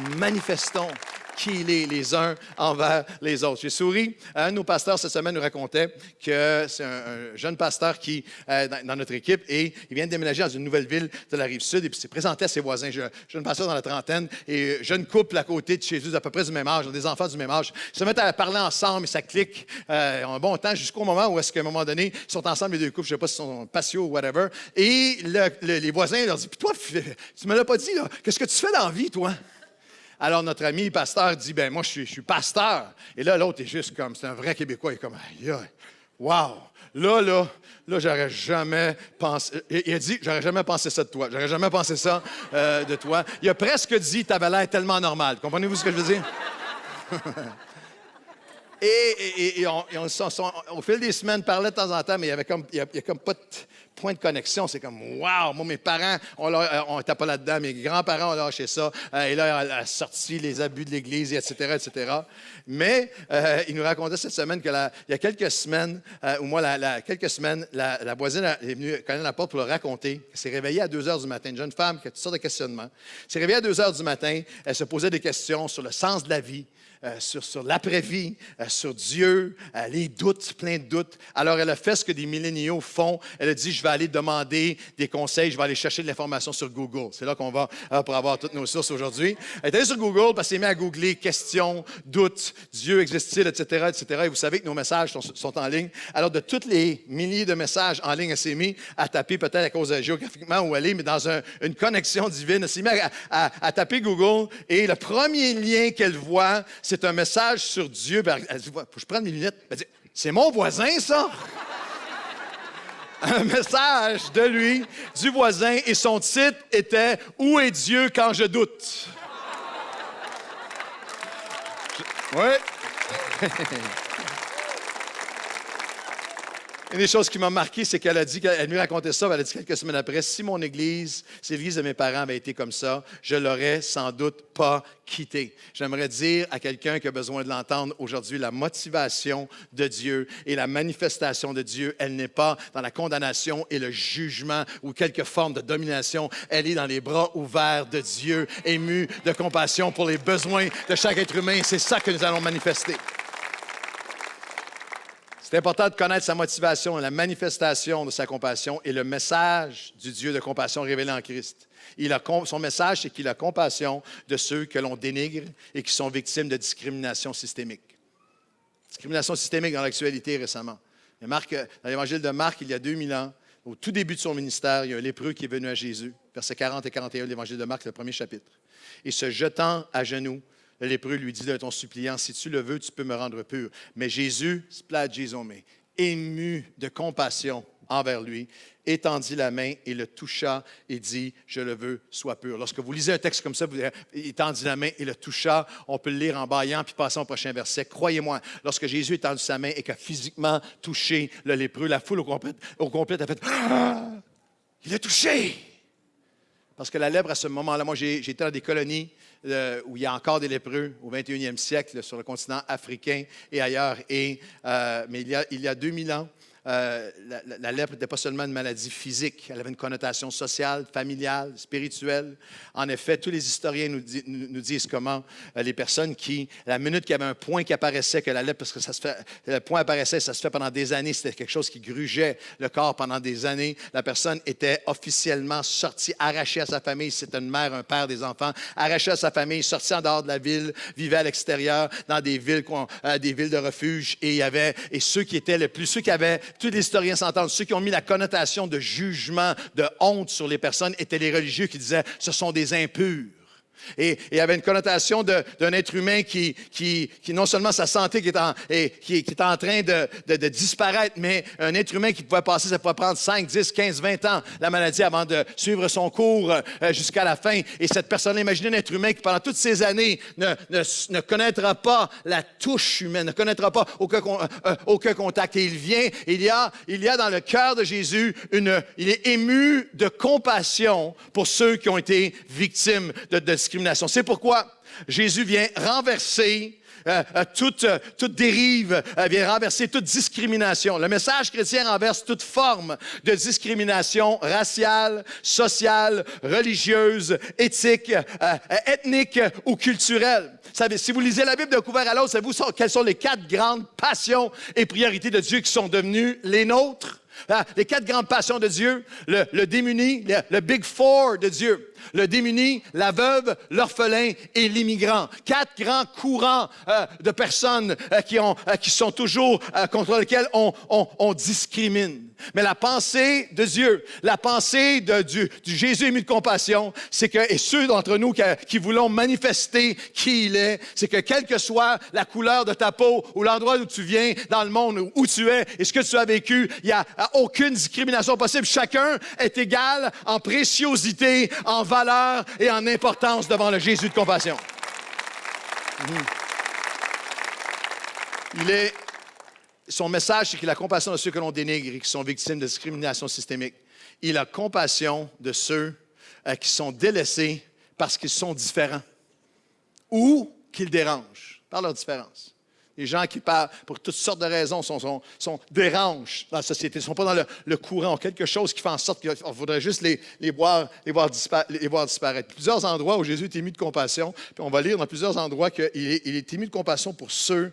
Nous manifestons qui il est les uns envers les autres. J'ai souri. Un de nos pasteurs cette semaine nous racontait que c'est un jeune pasteur qui dans notre équipe et il vient de déménager dans une nouvelle ville de la Rive-Sud et puis s'est présenté à ses voisins. Jeune pasteur dans la trentaine et jeune couple à côté de chez eux d'à peu près du même âge, des enfants du même âge. Ils se mettent à parler ensemble et ça clique en un bon temps jusqu'au moment où est-ce qu'à un moment donné, ils sont ensemble les deux couples, je ne sais pas si ils sont patio ou whatever, et les voisins leur disent « Puis toi, tu me l'as pas dit, là, qu'est-ce que tu fais dans la vie, toi? » Alors, notre ami pasteur dit, ben moi, je suis pasteur. Et là, l'autre est juste comme, c'est un vrai Québécois, il est comme, aïe, wow, là, j'aurais jamais pensé, il a dit, j'aurais jamais pensé ça de toi, j'aurais jamais pensé ça de toi. Il a presque dit, t'avais l'air tellement normal. Comprenez-vous ce que je veux dire? Et au fil des semaines, parlait de temps en temps, mais il y a comme pas de point de connexion. C'est comme, wow! Moi, mes parents, on n'était pas là-dedans. Mes grands-parents ont lâché ça. Et là, elle a sorti les abus de l'Église, etc., etc. Mais il nous racontait cette semaine qu'il y a quelques semaines, la voisine est venue cogner à la porte pour le raconter. Elle s'est réveillée à 2 heures du matin. Une jeune femme qui a toutes sortes de questionnements. Elle s'est réveillée à 2 heures du matin. Elle se posait des questions sur le sens de la vie. Sur l'après-vie, sur Dieu, les doutes, plein de doutes. Alors, elle a fait ce que des milléniaux font. Elle a dit, je vais aller demander des conseils, je vais aller chercher de l'information sur Google. C'est là qu'on va pour avoir toutes nos sources aujourd'hui. Elle est allée sur Google parce qu'elle s'est mise à googler questions, doutes, Dieu existe-t-il, etc., etc. Et vous savez que nos messages sont en ligne. Alors, de tous les milliers de messages en ligne, elle s'est mise à taper, peut-être à cause de géographiquement où elle est, mais dans une connexion divine. Elle s'est mise à taper Google et le premier lien qu'elle voit, c'est un message sur Dieu. Elle dit, faut que je prenne mes lunettes. Elle dit, c'est mon voisin, ça? Un message de lui, du voisin, et son titre était « Où est Dieu quand je doute? » Oui. Une des choses qui m'a marqué, c'est qu'elle a dit, elle lui racontait ça, elle a dit quelques semaines après, si l'église de mes parents avait été comme ça, je l'aurais sans doute pas quitté. J'aimerais dire à quelqu'un qui a besoin de l'entendre aujourd'hui, la motivation de Dieu et la manifestation de Dieu, elle n'est pas dans la condamnation et le jugement ou quelque forme de domination. Elle est dans les bras ouverts de Dieu, ému de compassion pour les besoins de chaque être humain. C'est ça que nous allons manifester. C'est important de connaître sa motivation, la manifestation de sa compassion et le message du Dieu de compassion révélé en Christ. Son message, c'est qu'il a compassion de ceux que l'on dénigre et qui sont victimes de discrimination systémique. Discrimination systémique dans l'actualité récemment. Dans l'évangile de Marc, il y a 2000 ans, au tout début de son ministère, il y a un lépreux qui est venu à Jésus, versets 40 et 41 de l'évangile de Marc, le premier chapitre. Et se jetant à genoux, le lépreux lui dit de ton suppliant, si tu le veux, tu peux me rendre pur. Mais Jésus, ému de compassion envers lui, étendit la main et le toucha et dit, je le veux, sois pur. Lorsque vous lisez un texte comme ça, il étendit la main et le toucha, on peut le lire en bâillant puis passer au prochain verset. Croyez-moi, lorsque Jésus étendu sa main et qu'a physiquement touché le lépreux, la foule au complet a fait, ah, il a touché! Parce que la lèpre, à ce moment-là, moi, j'ai été dans des colonies où il y a encore des lépreux au 21e siècle sur le continent africain et ailleurs. Mais il y a 2000 ans, la lèpre n'était pas seulement une maladie physique, elle avait une connotation sociale, familiale, spirituelle. En effet, tous les historiens nous disent comment les personnes la minute qu'il y avait un point qui apparaissait, que la lèpre, parce que le point apparaissait, ça se fait pendant des années, c'était quelque chose qui grugeait le corps pendant des années. La personne était officiellement sortie, arrachée à sa famille, c'était une mère, un père, des enfants, arrachée à sa famille, sortie en dehors de la ville, vivait à l'extérieur, dans des villes de refuge, et ceux qui avaient, tous les historiens s'entendent, ceux qui ont mis la connotation de jugement, de honte sur les personnes étaient les religieux qui disaient « ce sont des impurs ». Et il y avait une connotation d'un être humain qui non seulement sa santé qui est en train de disparaître, mais un être humain qui pouvait passer, ça pouvait prendre 5, 10, 15, 20 ans, la maladie, avant de suivre son cours jusqu'à la fin. Et cette personne-là, imaginez un être humain qui, pendant toutes ces années, ne connaîtra pas la touche humaine, ne connaîtra pas aucun contact. Et il y a dans le cœur de Jésus, il est ému de compassion pour ceux qui ont été victimes de discrimination. C'est pourquoi Jésus vient renverser toute dérive, vient renverser toute discrimination. Le message chrétien renverse toute forme de discrimination raciale, sociale, religieuse, éthique, ethnique ou culturelle. Savez, si vous lisez la Bible d'un couvert à l'autre, savez-vous quelles sont les 4 grandes passions et priorités de Dieu qui sont devenues les nôtres? Les 4 grandes passions de Dieu, le démuni, le Big Four de Dieu. Le démuni, la veuve, l'orphelin et l'immigrant. 4 grands courants de personnes qui sont toujours contre lesquels on discrimine. Mais la pensée de Dieu, la pensée du Jésus ému de compassion, c'est que, et ceux d'entre nous qui voulons manifester qui il est, c'est que quelle que soit la couleur de ta peau ou l'endroit d'où tu viens dans le monde, où tu es et ce que tu as vécu, il n'y a aucune discrimination possible. Chacun est égal en préciosité, en valeur et en importance devant le Jésus de compassion. Son message, c'est qu'il a compassion de ceux que l'on dénigre et qui sont victimes de discrimination systémique. Il a compassion de ceux qui sont délaissés parce qu'ils sont différents ou qu'ils dérangent par leur différence. Les gens qui, pour toutes sortes de raisons, dérangent dans la société, ne sont pas dans le courant, ont quelque chose qui fait en sorte qu'il faudrait juste les voir disparaître. Plusieurs endroits où Jésus est ému de compassion, puis on va lire dans plusieurs endroits qu'il est ému de compassion pour ceux,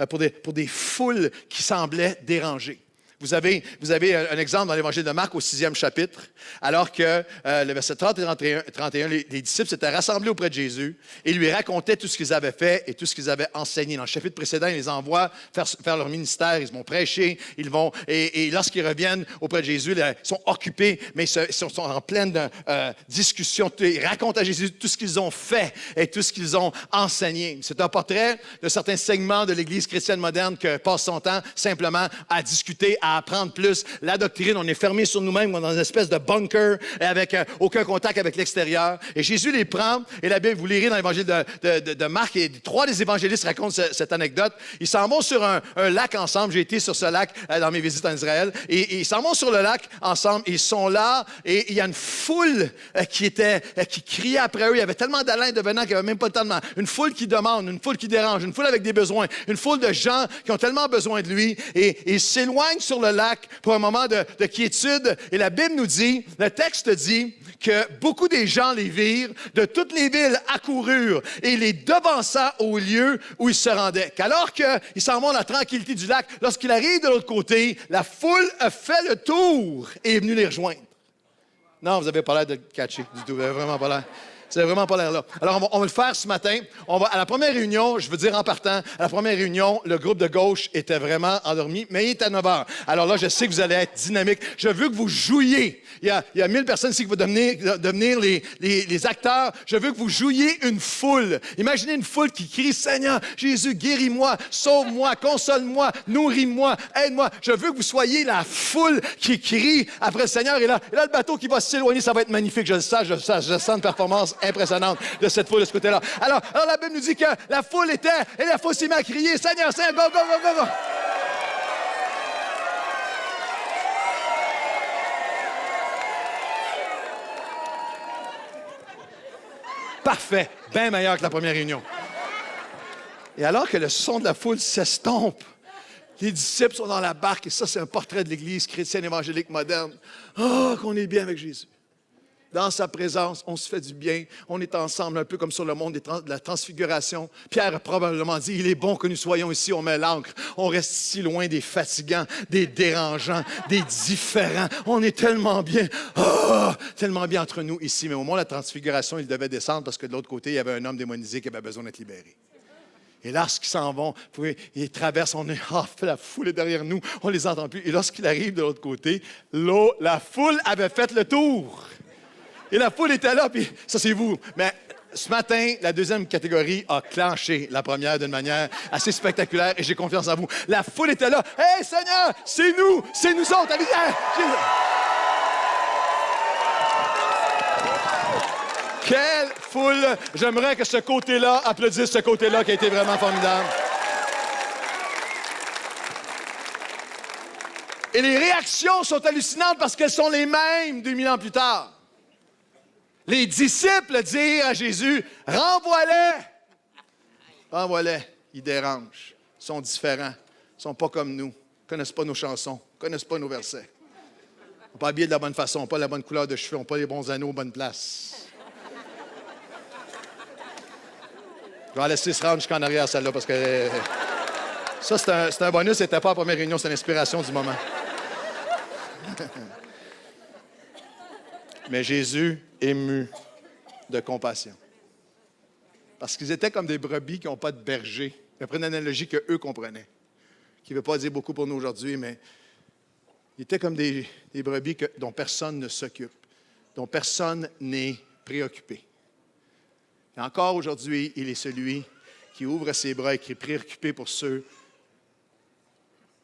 pour des foules qui semblaient dérangées. Vous avez un exemple dans l'Évangile de Marc au 6e chapitre, alors que le verset 30 et 31, les disciples s'étaient rassemblés auprès de Jésus et lui racontaient tout ce qu'ils avaient fait et tout ce qu'ils avaient enseigné. Dans le chapitre précédent, il les envoie faire leur ministère, ils vont prêcher, et lorsqu'ils reviennent auprès de Jésus, ils sont occupés, mais ils sont en pleine discussion. Ils racontent à Jésus tout ce qu'ils ont fait et tout ce qu'ils ont enseigné. C'est un portrait de certains segments de l'Église chrétienne moderne qui passe son temps simplement à discuter, à apprendre plus. La doctrine, on est fermé sur nous-mêmes, on est dans une espèce de bunker avec aucun contact avec l'extérieur. Et Jésus les prend, et la Bible, vous lirez dans l'Évangile de Marc, et 3 des évangélistes racontent cette anecdote. Ils s'en vont sur un lac ensemble. J'ai été sur ce lac dans mes visites en Israël. Et ils s'en vont sur le lac ensemble. Ils sont là, et il y a une foule qui criait après eux. Il y avait tellement d'Alain de venant qu'il n'y avait même pas le temps de demander. Une foule qui demande, une foule qui dérange, une foule avec des besoins, une foule de gens qui ont tellement besoin de lui. Et ils s'éloignent sur le lac pour un moment de quiétude. Et la Bible nous dit, le texte dit que beaucoup des gens les virent, de toutes les villes accoururent et les devança au lieu où ils se rendaient. Qu'alors qu'ils s'en vont dans la tranquillité du lac, lorsqu'il arrive de l'autre côté, la foule a fait le tour et est venue les rejoindre. Non, vous n'avez pas l'air de catcher du tout. Vous n'avez vraiment pas l'air. Ça n'a vraiment pas l'air là. Alors, on va le faire ce matin. À la première réunion, je veux dire en partant, à la première réunion, le groupe de gauche était vraiment endormi, mais il est à 9 h. Alors là, je sais que vous allez être dynamique. Je veux que vous jouiez. Il y a 1000 personnes ici qui vont devenir les acteurs. Je veux que vous jouiez une foule. Imaginez une foule qui crie, « Seigneur, Jésus, guéris-moi, sauve-moi, console-moi, nourris-moi, aide-moi. » Je veux que vous soyez la foule qui crie après le Seigneur. Et là, le bateau qui va s'éloigner, ça va être magnifique. Je sens une performance impressionnante de cette foule de ce côté-là. Alors, la Bible nous dit que la foule s'est mise à crier, « Seigneur, Seigneur, go, go, go, go, go! » Parfait, bien meilleur que la première réunion. Et alors que le son de la foule s'estompe, les disciples sont dans la barque, et ça, c'est un portrait de l'Église chrétienne évangélique moderne. Oh, qu'on est bien avec Jésus. Dans sa présence, on se fait du bien. On est ensemble, un peu comme sur le monde de la transfiguration. Pierre a probablement dit, il est bon que nous soyons ici, on met l'ancre. On reste si loin des fatigants, des dérangeants, des différents. On est tellement bien, tellement bien entre nous ici. Mais au moment de la transfiguration, il devait descendre parce que de l'autre côté, il y avait un homme démonisé qui avait besoin d'être libéré. Et lorsqu'ils s'en vont, ils traversent, la foule est derrière nous, on ne les entend plus. Et lorsqu'il arrive de l'autre côté, la foule avait fait le tour. Et la foule était là, puis ça, c'est vous. Mais Ce matin, la deuxième catégorie a clenché la première d'une manière assez spectaculaire et j'ai confiance en vous. La foule était là. « Hey, Seigneur, c'est nous autres, allez, Jésus! » Quelle foule! J'aimerais que ce côté-là applaudisse ce côté-là qui a été vraiment formidable. Et les réactions sont hallucinantes parce qu'elles sont les mêmes 2000 ans plus tard. Les disciples dirent à Jésus, « Renvoie-les! » Renvoie-les. Ils dérangent. Ils sont différents. Ils ne sont pas comme nous. Ils ne connaissent pas nos chansons. Ils ne connaissent pas nos versets. Ils ne sont pas habillés de la bonne façon. Ils n'ont pas la bonne couleur de cheveux. Ils n'ont pas les bons anneaux aux bonnes places. Je vais la laisser se rendre jusqu'en arrière, celle-là, parce que... Ça, c'est un bonus. C'était pas la première réunion. C'est l'inspiration du moment. Mais Jésus, ému de compassion. Parce qu'ils étaient comme des brebis qui n'ont pas de berger. Ils prennent une analogie qu'eux comprenaient, qui ne veut pas dire beaucoup pour nous aujourd'hui, mais ils étaient comme des brebis dont personne ne s'occupe, dont personne n'est préoccupé. Et encore aujourd'hui, il est celui qui ouvre ses bras et qui est préoccupé pour ceux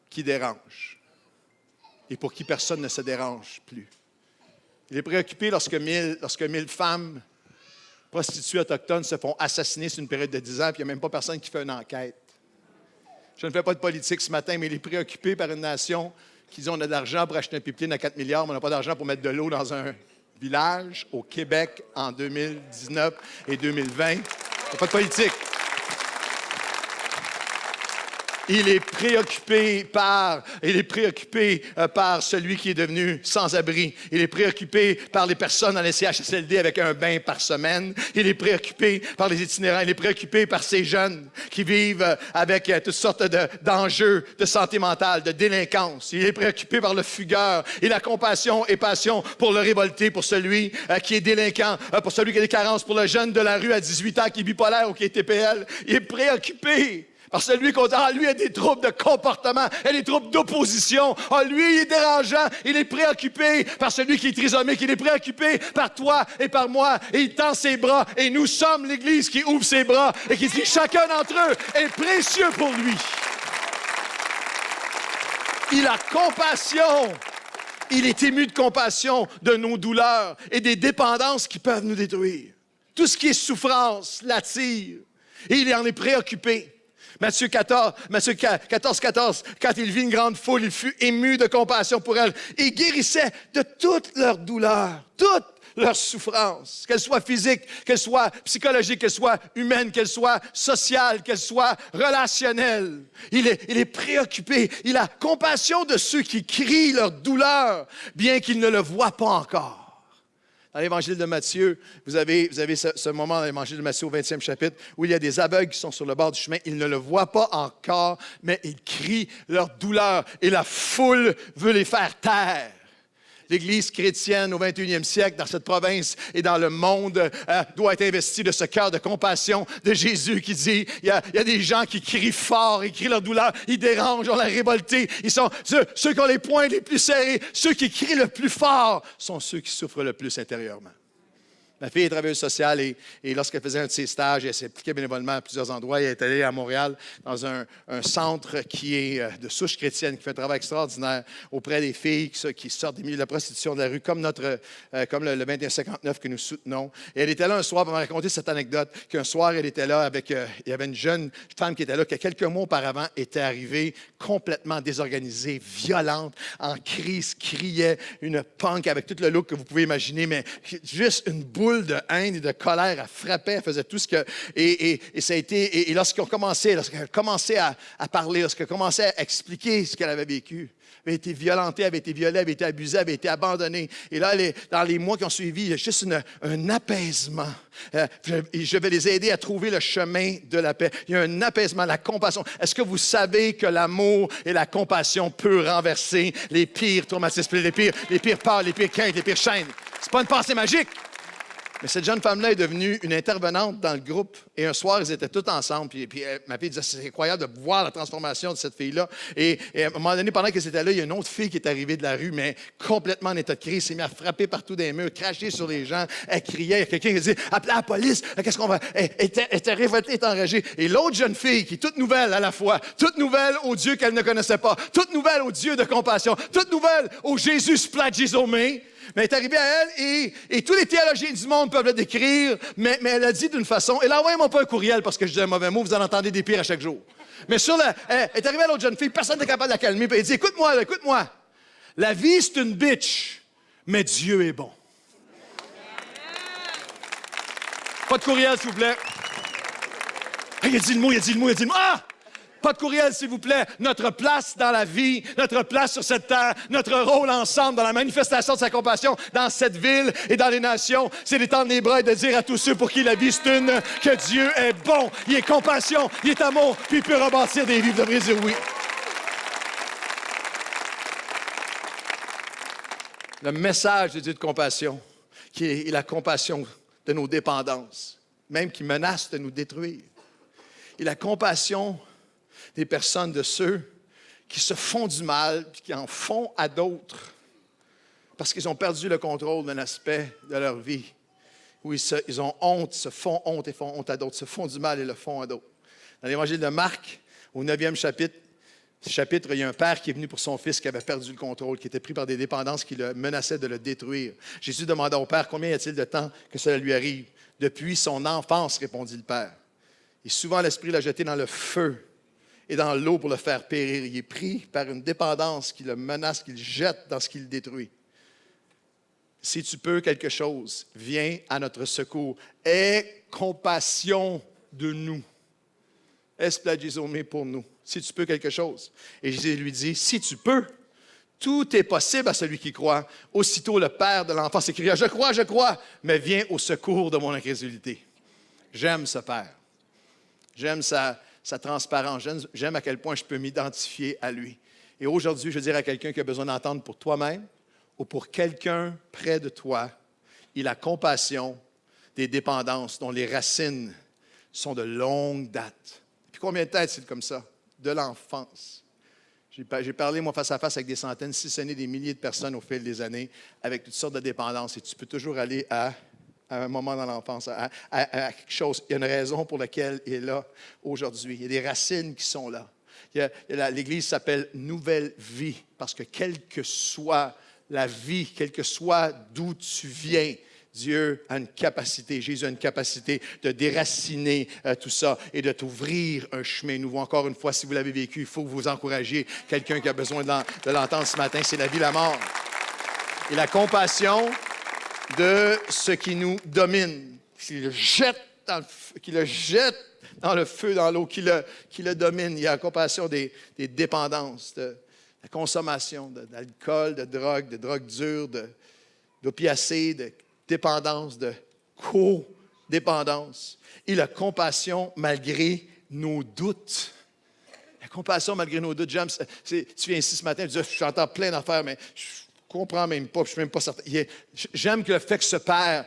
qui dérangent et pour qui personne ne se dérange plus. Il est préoccupé lorsque 1000 femmes prostituées autochtones se font assassiner sur une période de 10 ans, puis il n'y a même pas personne qui fait une enquête. Je ne fais pas de politique ce matin, mais il est préoccupé par une nation qui dit on a de l'argent pour acheter un pipeline à 4 milliards, mais on n'a pas d'argent pour mettre de l'eau dans un village au Québec en 2019 et 2020. Il n'y a pas de politique. Il est préoccupé par celui qui est devenu sans-abri. Il est préoccupé par les personnes dans les CHSLD avec un bain par semaine. Il est préoccupé par les itinérants. Il est préoccupé par ces jeunes qui vivent avec toutes sortes d'enjeux de santé mentale, de délinquance. Il est préoccupé par le fugueur. Il a compassion et passion pour le révolté, pour celui qui est délinquant, pour celui qui a des carences, pour le jeune de la rue à 18 ans qui est bipolaire ou qui est TPL. Il est préoccupé par celui qu'on dit, lui a des troubles de comportement, il a des troubles d'opposition. Lui, il est dérangeant. Il est préoccupé par celui qui est trisomique. Il est préoccupé par toi et par moi. Et il tend ses bras. Et nous sommes l'Église qui ouvre ses bras et qui dit, chacun d'entre eux est précieux pour lui. Il a compassion. Il est ému de compassion de nos douleurs et des dépendances qui peuvent nous détruire. Tout ce qui est souffrance l'attire. Et il en est préoccupé. Matthieu 14, quand il vit une grande foule, il fut ému de compassion pour elle et guérissait de toutes leurs douleurs, toutes leurs souffrances, qu'elles soient physiques, qu'elles soient psychologiques, qu'elles soient humaines, qu'elles soient sociales, qu'elles soient relationnelles. Il est préoccupé, il a compassion de ceux qui crient leur douleur, bien qu'ils ne le voient pas encore. Dans l'Évangile de Matthieu, vous avez ce moment dans l'Évangile de Matthieu au 20e chapitre où il y a des aveugles qui sont sur le bord du chemin. Ils ne le voient pas encore, mais ils crient leur douleur et la foule veut les faire taire. L'Église chrétienne au 21e siècle, dans cette province et dans le monde, doit être investie de ce cœur de compassion de Jésus qui dit, il y a des gens qui crient fort, ils crient leur douleur, ils dérangent, on la révolté. Ils sont ceux qui ont les poings les plus serrés, ceux qui crient le plus fort sont ceux qui souffrent le plus intérieurement. Ma fille est travailleuse sociale et lorsqu'elle faisait un de ses stages, elle s'impliquait bénévolement à plusieurs endroits. Elle est allée à Montréal dans un centre qui est de souche chrétienne, qui fait un travail extraordinaire auprès des filles qui sortent des milieux de la prostitution de la rue, comme le 2159 que nous soutenons. Et elle était là un soir, elle m'a raconté cette anecdote, qu'un soir, elle était là avec, il y avait une jeune femme qui était là, qui quelques mois auparavant était arrivée complètement désorganisée, violente, en crise, criait, une punk avec tout le look que vous pouvez imaginer, mais juste une boule de haine et de colère, elle frappait, elle faisait tout ce que... Et ça a été... Et lorsqu'elle commençait à parler, lorsqu'elle commençait à expliquer ce qu'elle avait vécu, elle avait été violentée, elle avait été violée, elle avait été abusée, elle avait été abandonnée. Et là, dans les mois qui ont suivi, il y a juste un apaisement. Je vais les aider à trouver le chemin de la paix. Il y a un apaisement, la compassion. Est-ce que vous savez que l'amour et la compassion peuvent renverser les pires traumatismes, les pires peurs, les pires craintes, les pires chaînes? C'est pas une pensée magique. Mais cette jeune femme-là est devenue une intervenante dans le groupe. Et un soir, ils étaient tous ensemble. Puis ma fille disait, c'est incroyable de voir la transformation de cette fille-là. Et à un moment donné, pendant qu'elle était là, il y a une autre fille qui est arrivée de la rue, mais complètement en état de crise, s'est mise à frapper partout dans les murs, cracher sur les gens. Elle criait. Il y a quelqu'un qui dit, appelez la police. Qu'est-ce qu'on va... Elle était révoltée, elle était enragée. Et l'autre jeune fille, qui est toute nouvelle à la fois, toute nouvelle au Dieu qu'elle ne connaissait pas, toute nouvelle au Dieu de compassion, toute nouvelle au Jésus splagizomé, mais elle est arrivée à elle et tous les théologiens du monde peuvent le décrire, mais elle a dit d'une façon, et là, envoyez-moi pas un courriel parce que je dis un mauvais mot, vous en entendez des pires à chaque jour. Mais elle est arrivée à l'autre jeune fille, personne n'est capable de la calmer, puis elle dit, écoute-moi, la vie c'est une bitch, mais Dieu est bon. Pas de courriel, s'il vous plaît. Il a dit le mot. Ah! Pas de courriel, s'il vous plaît. Notre place dans la vie, notre place sur cette terre, notre rôle ensemble dans la manifestation de sa compassion dans cette ville et dans les nations, c'est d'étendre les bras et de dire à tous ceux pour qui la vie c'est une, que Dieu est bon, il est compassion, il est amour, puis il peut rebâtir des vies. Vous devriez dire oui. Le message de Dieu de compassion, qui est la compassion de nos dépendances, même qui menace de nous détruire, et la compassion des personnes, de ceux qui se font du mal puis qui en font à d'autres parce qu'ils ont perdu le contrôle d'un aspect de leur vie où ils ont honte, se font honte et font honte à d'autres, se font du mal et le font à d'autres. Dans l'Évangile de Marc, au 9e chapitre, il y a un père qui est venu pour son fils qui avait perdu le contrôle, qui était pris par des dépendances qui le menaçaient de le détruire. Jésus demanda au père, combien y a-t-il de temps que cela lui arrive? Depuis son enfance, répondit le père. Et souvent, l'Esprit l'a jeté dans le feu et dans l'eau pour le faire périr. Il est pris par une dépendance qui le menace, qui le jette dans ce qui le détruit. Si tu peux quelque chose, viens à notre secours. Aie compassion de nous. Esplagizomé pour nous. Si tu peux quelque chose. Et Jésus lui dit, si tu peux, tout est possible à celui qui croit. Aussitôt, le père de l'enfant s'écria, je crois, mais viens au secours de mon incrédulité. J'aime ce père. J'aime sa transparence. J'aime à quel point je peux m'identifier à lui. Et aujourd'hui, je veux dire à quelqu'un qui a besoin d'entendre pour toi-même ou pour quelqu'un près de toi, il a compassion des dépendances dont les racines sont de longue date. Puis combien de temps est-il comme ça? De l'enfance. J'ai parlé, moi, face à face avec des centaines, si ce n'est des milliers de personnes au fil des années, avec toutes sortes de dépendances. Et tu peux toujours aller à un moment dans l'enfance, à quelque chose. Il y a une raison pour laquelle il est là aujourd'hui. Il y a des racines qui sont là. L'Église s'appelle Nouvelle Vie, parce que quelle que soit la vie, quel que soit d'où tu viens, Dieu a une capacité, Jésus a une capacité de déraciner tout ça et de t'ouvrir un chemin nouveau. Encore une fois, si vous l'avez vécu, il faut que vous encouragiez quelqu'un qui a besoin de l'entendre ce matin. C'est la vie, la mort. Et la compassion de ce qui nous domine, qui le jette dans le feu, dans l'eau, qui le domine. Il y a la compassion des dépendances, de la consommation d'alcool, de drogue dure, d'opiacés, de dépendance, de codépendance. Et la compassion malgré nos doutes. La compassion malgré nos doutes. J'aime, tu viens ici ce matin, tu dis, j'entends plein d'affaires, mais je comprends même pas, je suis même pas certain. J'aime que le fait que ce père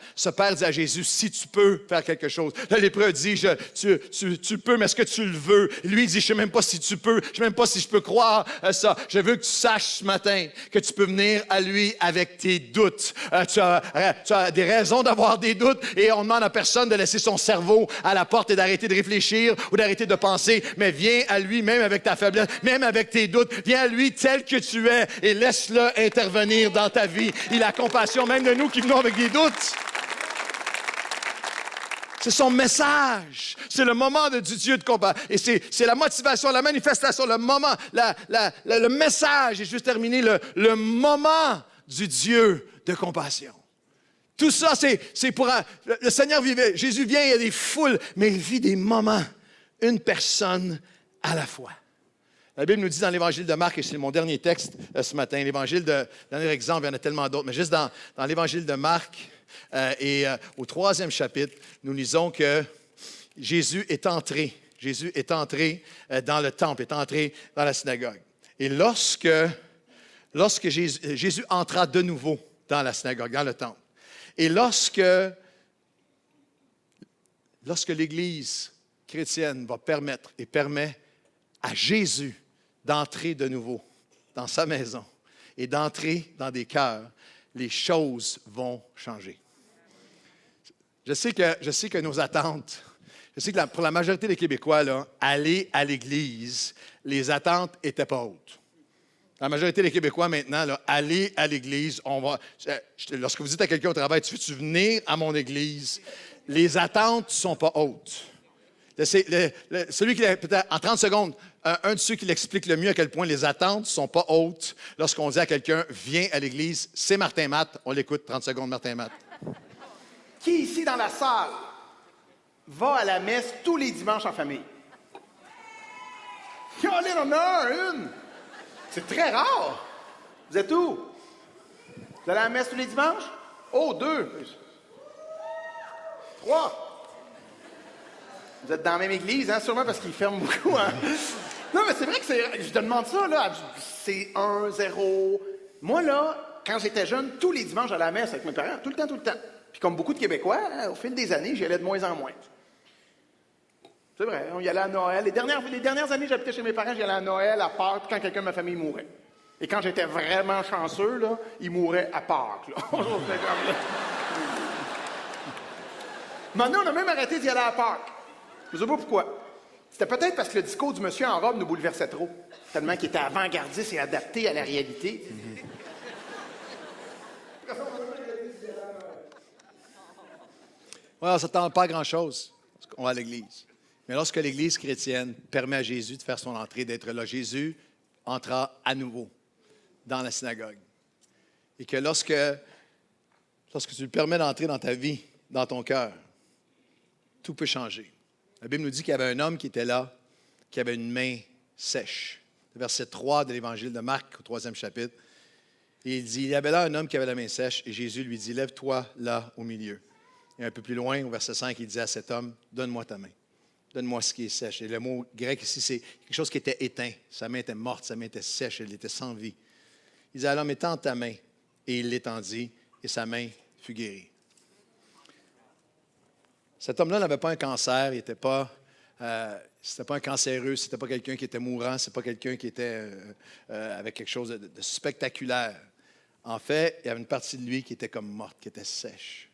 dit à Jésus, si tu peux faire quelque chose. Le lépreux dit, tu peux, mais est-ce que tu le veux? Lui, il dit, je sais même pas si tu peux, je sais même pas si je peux croire à ça. Je veux que tu saches ce matin que tu peux venir à lui avec tes doutes. Tu as des raisons d'avoir des doutes et on demande à personne de laisser son cerveau à la porte et d'arrêter de réfléchir ou d'arrêter de penser, mais viens à lui même avec ta faiblesse, même avec tes doutes. Viens à lui tel que tu es et laisse-le intervenir dans ta vie. Il a compassion même de nous qui venons avec des doutes. C'est son message. C'est le moment du Dieu de compassion. Et c'est la motivation, la manifestation, le moment, le message. Et juste terminer, le moment du Dieu de compassion. Tout ça, c'est pour... Le Seigneur vivait. Jésus vient, il y a des foules, mais il vit des moments. Une personne à la fois. La Bible nous dit dans l'Évangile de Marc, et c'est mon dernier texte ce matin, dernier exemple, il y en a tellement d'autres, mais juste dans l'Évangile de Marc, au 3e chapitre, nous lisons que Jésus est entré dans le temple, est entré dans la synagogue. Et lorsque Jésus entra de nouveau dans la synagogue, dans le temple, et lorsque lorsque l'Église chrétienne va permettre et permet à Jésus d'entrer de nouveau dans sa maison et d'entrer dans des cœurs, les choses vont changer. Je sais que nos attentes, je sais que pour la majorité des Québécois, là, aller à l'Église, les attentes n'étaient pas hautes. La majorité des Québécois, maintenant, là, aller à l'Église, lorsque vous dites à quelqu'un au travail, tu veux-tu venir à mon Église? Les attentes ne sont pas hautes. Celui qui, peut-être en 30 secondes, un de ceux qui l'explique le mieux à quel point les attentes ne sont pas hautes lorsqu'on dit à quelqu'un, viens à l'Église, c'est Martin Matt. On l'écoute, 30 secondes, Martin Matt. Qui ici dans la salle va à la messe tous les dimanches en famille? Allez, on en a une! C'est très rare. Vous êtes où? Vous allez à la messe tous les dimanches? Oh, 2. 3. Vous êtes dans la même église, hein? Sûrement parce qu'ils ferment beaucoup, hein? Non, mais c'est vrai que je te demande ça, là. C'est 1, 0. Moi, là, quand j'étais jeune, tous les dimanches, j'allais à la messe avec mes parents. Tout le temps, tout le temps. Puis comme beaucoup de Québécois, hein, au fil des années, j'y allais de moins en moins. C'est vrai, on y allait à Noël. Les dernières années, j'habitais chez mes parents, j'y allais à Noël, à Pâques, quand quelqu'un de ma famille mourait. Et quand j'étais vraiment chanceux, là, il mourait à Pâques. Là. Maintenant, on a même arrêté d'y aller à Pâques. Je ne sais pas pourquoi. C'était peut-être parce que le discours du monsieur en robe nous bouleversait trop. Tellement qu'il était avant-gardiste et adapté à la réalité. Ouais, on ne s'attend pas à grand-chose on va à l'Église. Mais lorsque l'Église chrétienne permet à Jésus de faire son entrée, d'être là, Jésus entra à nouveau dans la synagogue. Et que lorsque tu lui permets d'entrer dans ta vie, dans ton cœur, tout peut changer. La Bible nous dit qu'il y avait un homme qui était là, qui avait une main sèche. Verset 3 de l'Évangile de Marc, au 3e chapitre. Et il dit, il y avait là un homme qui avait la main sèche, et Jésus lui dit, lève-toi là au milieu. Et un peu plus loin, au verset 5, il dit à cet homme, donne-moi ta main. Donne-moi ce qui est sèche. Et le mot grec ici, c'est quelque chose qui était éteint. Sa main était morte, sa main était sèche, elle était sans vie. Il dit à l'homme, étends ta main. Et il l'étendit, et sa main fut guérie. Cet homme-là n'avait pas un cancer, il n'était pas, c'était pas un cancéreux, c'était pas quelqu'un qui était mourant, c'est pas quelqu'un qui était avec quelque chose de spectaculaire. En fait, il y avait une partie de lui qui était comme morte, qui était sèche.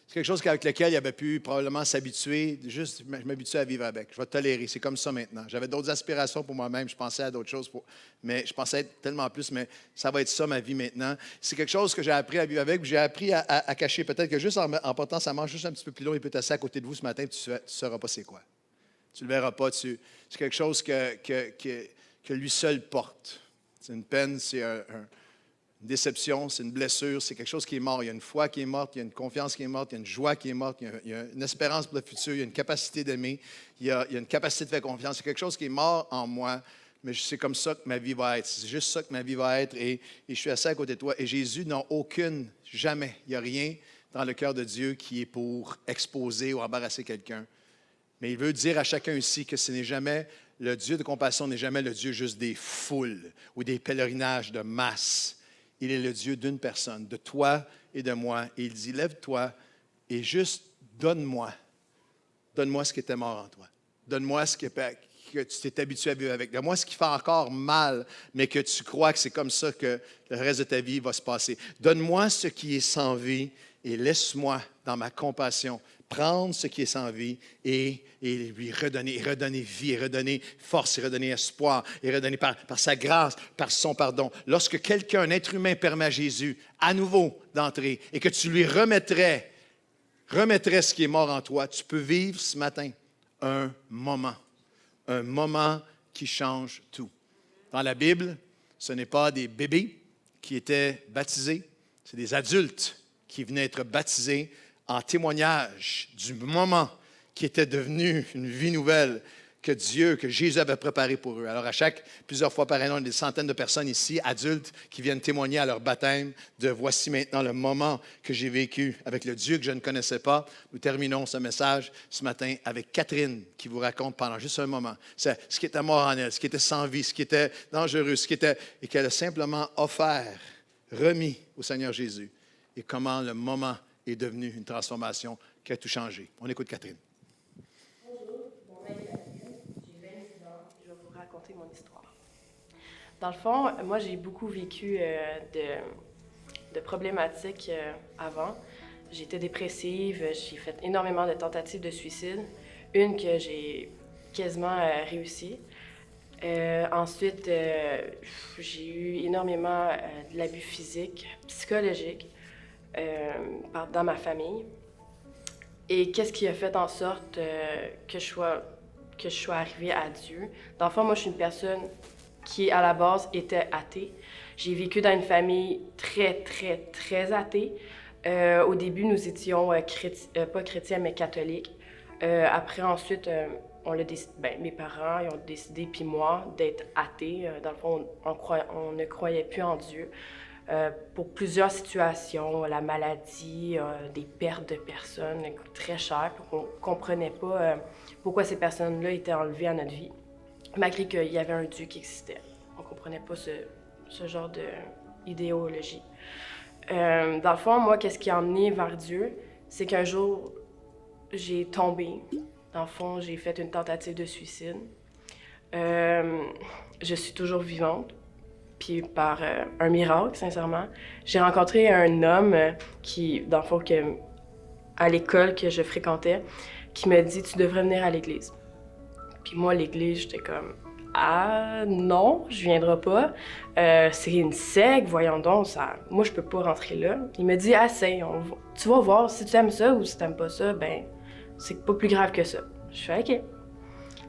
C'est quelque chose avec lequel il avait pu probablement s'habituer, juste je m'habitue à vivre avec. Je vais tolérer, c'est comme ça maintenant. J'avais d'autres aspirations pour moi-même, je pensais à d'autres choses, mais je pensais être tellement plus, mais ça va être ça ma vie maintenant. C'est quelque chose que j'ai appris à vivre avec, j'ai appris à cacher. Peut-être que juste en portant sa manche juste un petit peu plus long, il peut t'asseoir à côté de vous ce matin, tu ne sauras pas c'est quoi. Tu ne le verras pas. C'est quelque chose que lui seul porte. C'est une peine, c'est une déception, c'est une blessure, c'est quelque chose qui est mort. Il y a une foi qui est morte, il y a une confiance qui est morte, il y a une joie qui est morte, il y a une espérance pour le futur, il y a une capacité d'aimer, il y a une capacité de faire confiance. C'est quelque chose qui est mort en moi, mais c'est comme ça que ma vie va être. C'est juste ça que ma vie va être et je suis assis à côté de toi. Et Jésus n'a jamais, il n'y a rien dans le cœur de Dieu qui est pour exposer ou embarrasser quelqu'un. Mais il veut dire à chacun ici que ce n'est jamais, le Dieu de compassion n'est jamais le Dieu juste des foules ou des pèlerinages de masse. Il est le Dieu d'une personne, de toi et de moi. Et il dit, lève-toi et juste donne-moi ce qui était mort en toi. Donne-moi ce que tu t'es habitué à vivre avec. Donne-moi ce qui fait encore mal, mais que tu crois que c'est comme ça que le reste de ta vie va se passer. Donne-moi ce qui est sans vie et laisse-moi, dans ma compassion, prendre ce qui est sans vie et lui redonner vie, et redonner force, et redonner espoir, et redonner par sa grâce, par son pardon. Lorsque quelqu'un, un être humain, permet à Jésus à nouveau d'entrer et que tu lui remettrais ce qui est mort en toi, tu peux vivre ce matin un moment qui change tout. Dans la Bible, ce n'est pas des bébés qui étaient baptisés, c'est des adultes qui venaient être baptisés en témoignage du moment qui était devenu une vie nouvelle que Jésus avait préparé pour eux. Alors, plusieurs fois par an, on a des centaines de personnes ici, adultes, qui viennent témoigner à leur baptême de « Voici maintenant le moment que j'ai vécu avec le Dieu que je ne connaissais pas ». Nous terminons ce message ce matin avec Catherine qui vous raconte pendant juste un moment ce qui était mort en elle, ce qui était sans vie, ce qui était dangereux, et qu'elle a simplement remis au Seigneur Jésus. Et comment le moment est devenu une transformation qui a tout changé. On écoute Catherine. Dans le fond, moi, j'ai beaucoup vécu de problématiques avant. J'étais dépressive, j'ai fait énormément de tentatives de suicide. Une que j'ai quasiment réussi. Ensuite, j'ai eu énormément de l'abus physique, psychologique dans ma famille. Et qu'est-ce qui a fait en sorte que je sois arrivée à Dieu? Dans le fond, moi, je suis une personne qui, à la base, était athée. J'ai vécu dans une famille très, très, très athée. Au début, nous étions pas chrétiens, mais catholiques. Après, ensuite, mes parents ils ont décidé, puis moi, d'être athée. Dans le fond, on ne croyait plus en Dieu. Pour plusieurs situations, la maladie, des pertes de personnes très chères, puis on ne comprenait pas pourquoi ces personnes-là étaient enlevées à notre vie, malgré qu'il y avait un Dieu qui existait. On ne comprenait pas ce genre d'idéologie. Dans le fond, moi, qu'est-ce qui a emmené vers Dieu? C'est qu'un jour, j'ai tombé. Dans le fond, j'ai fait une tentative de suicide. Je suis toujours vivante. Puis par un miracle, sincèrement, j'ai rencontré un homme qui, dans le fond, à l'école que je fréquentais, qui m'a dit « Tu devrais venir à l'église. » Puis moi, l'église, j'étais comme « Ah non, je viendrai pas. C'est une secte, voyons donc, moi, je peux pas rentrer là. » Il me dit « Essaye, tu vas voir, si tu aimes ça ou si tu aimes pas ça, ben c'est pas plus grave que ça. » Je fais « OK. »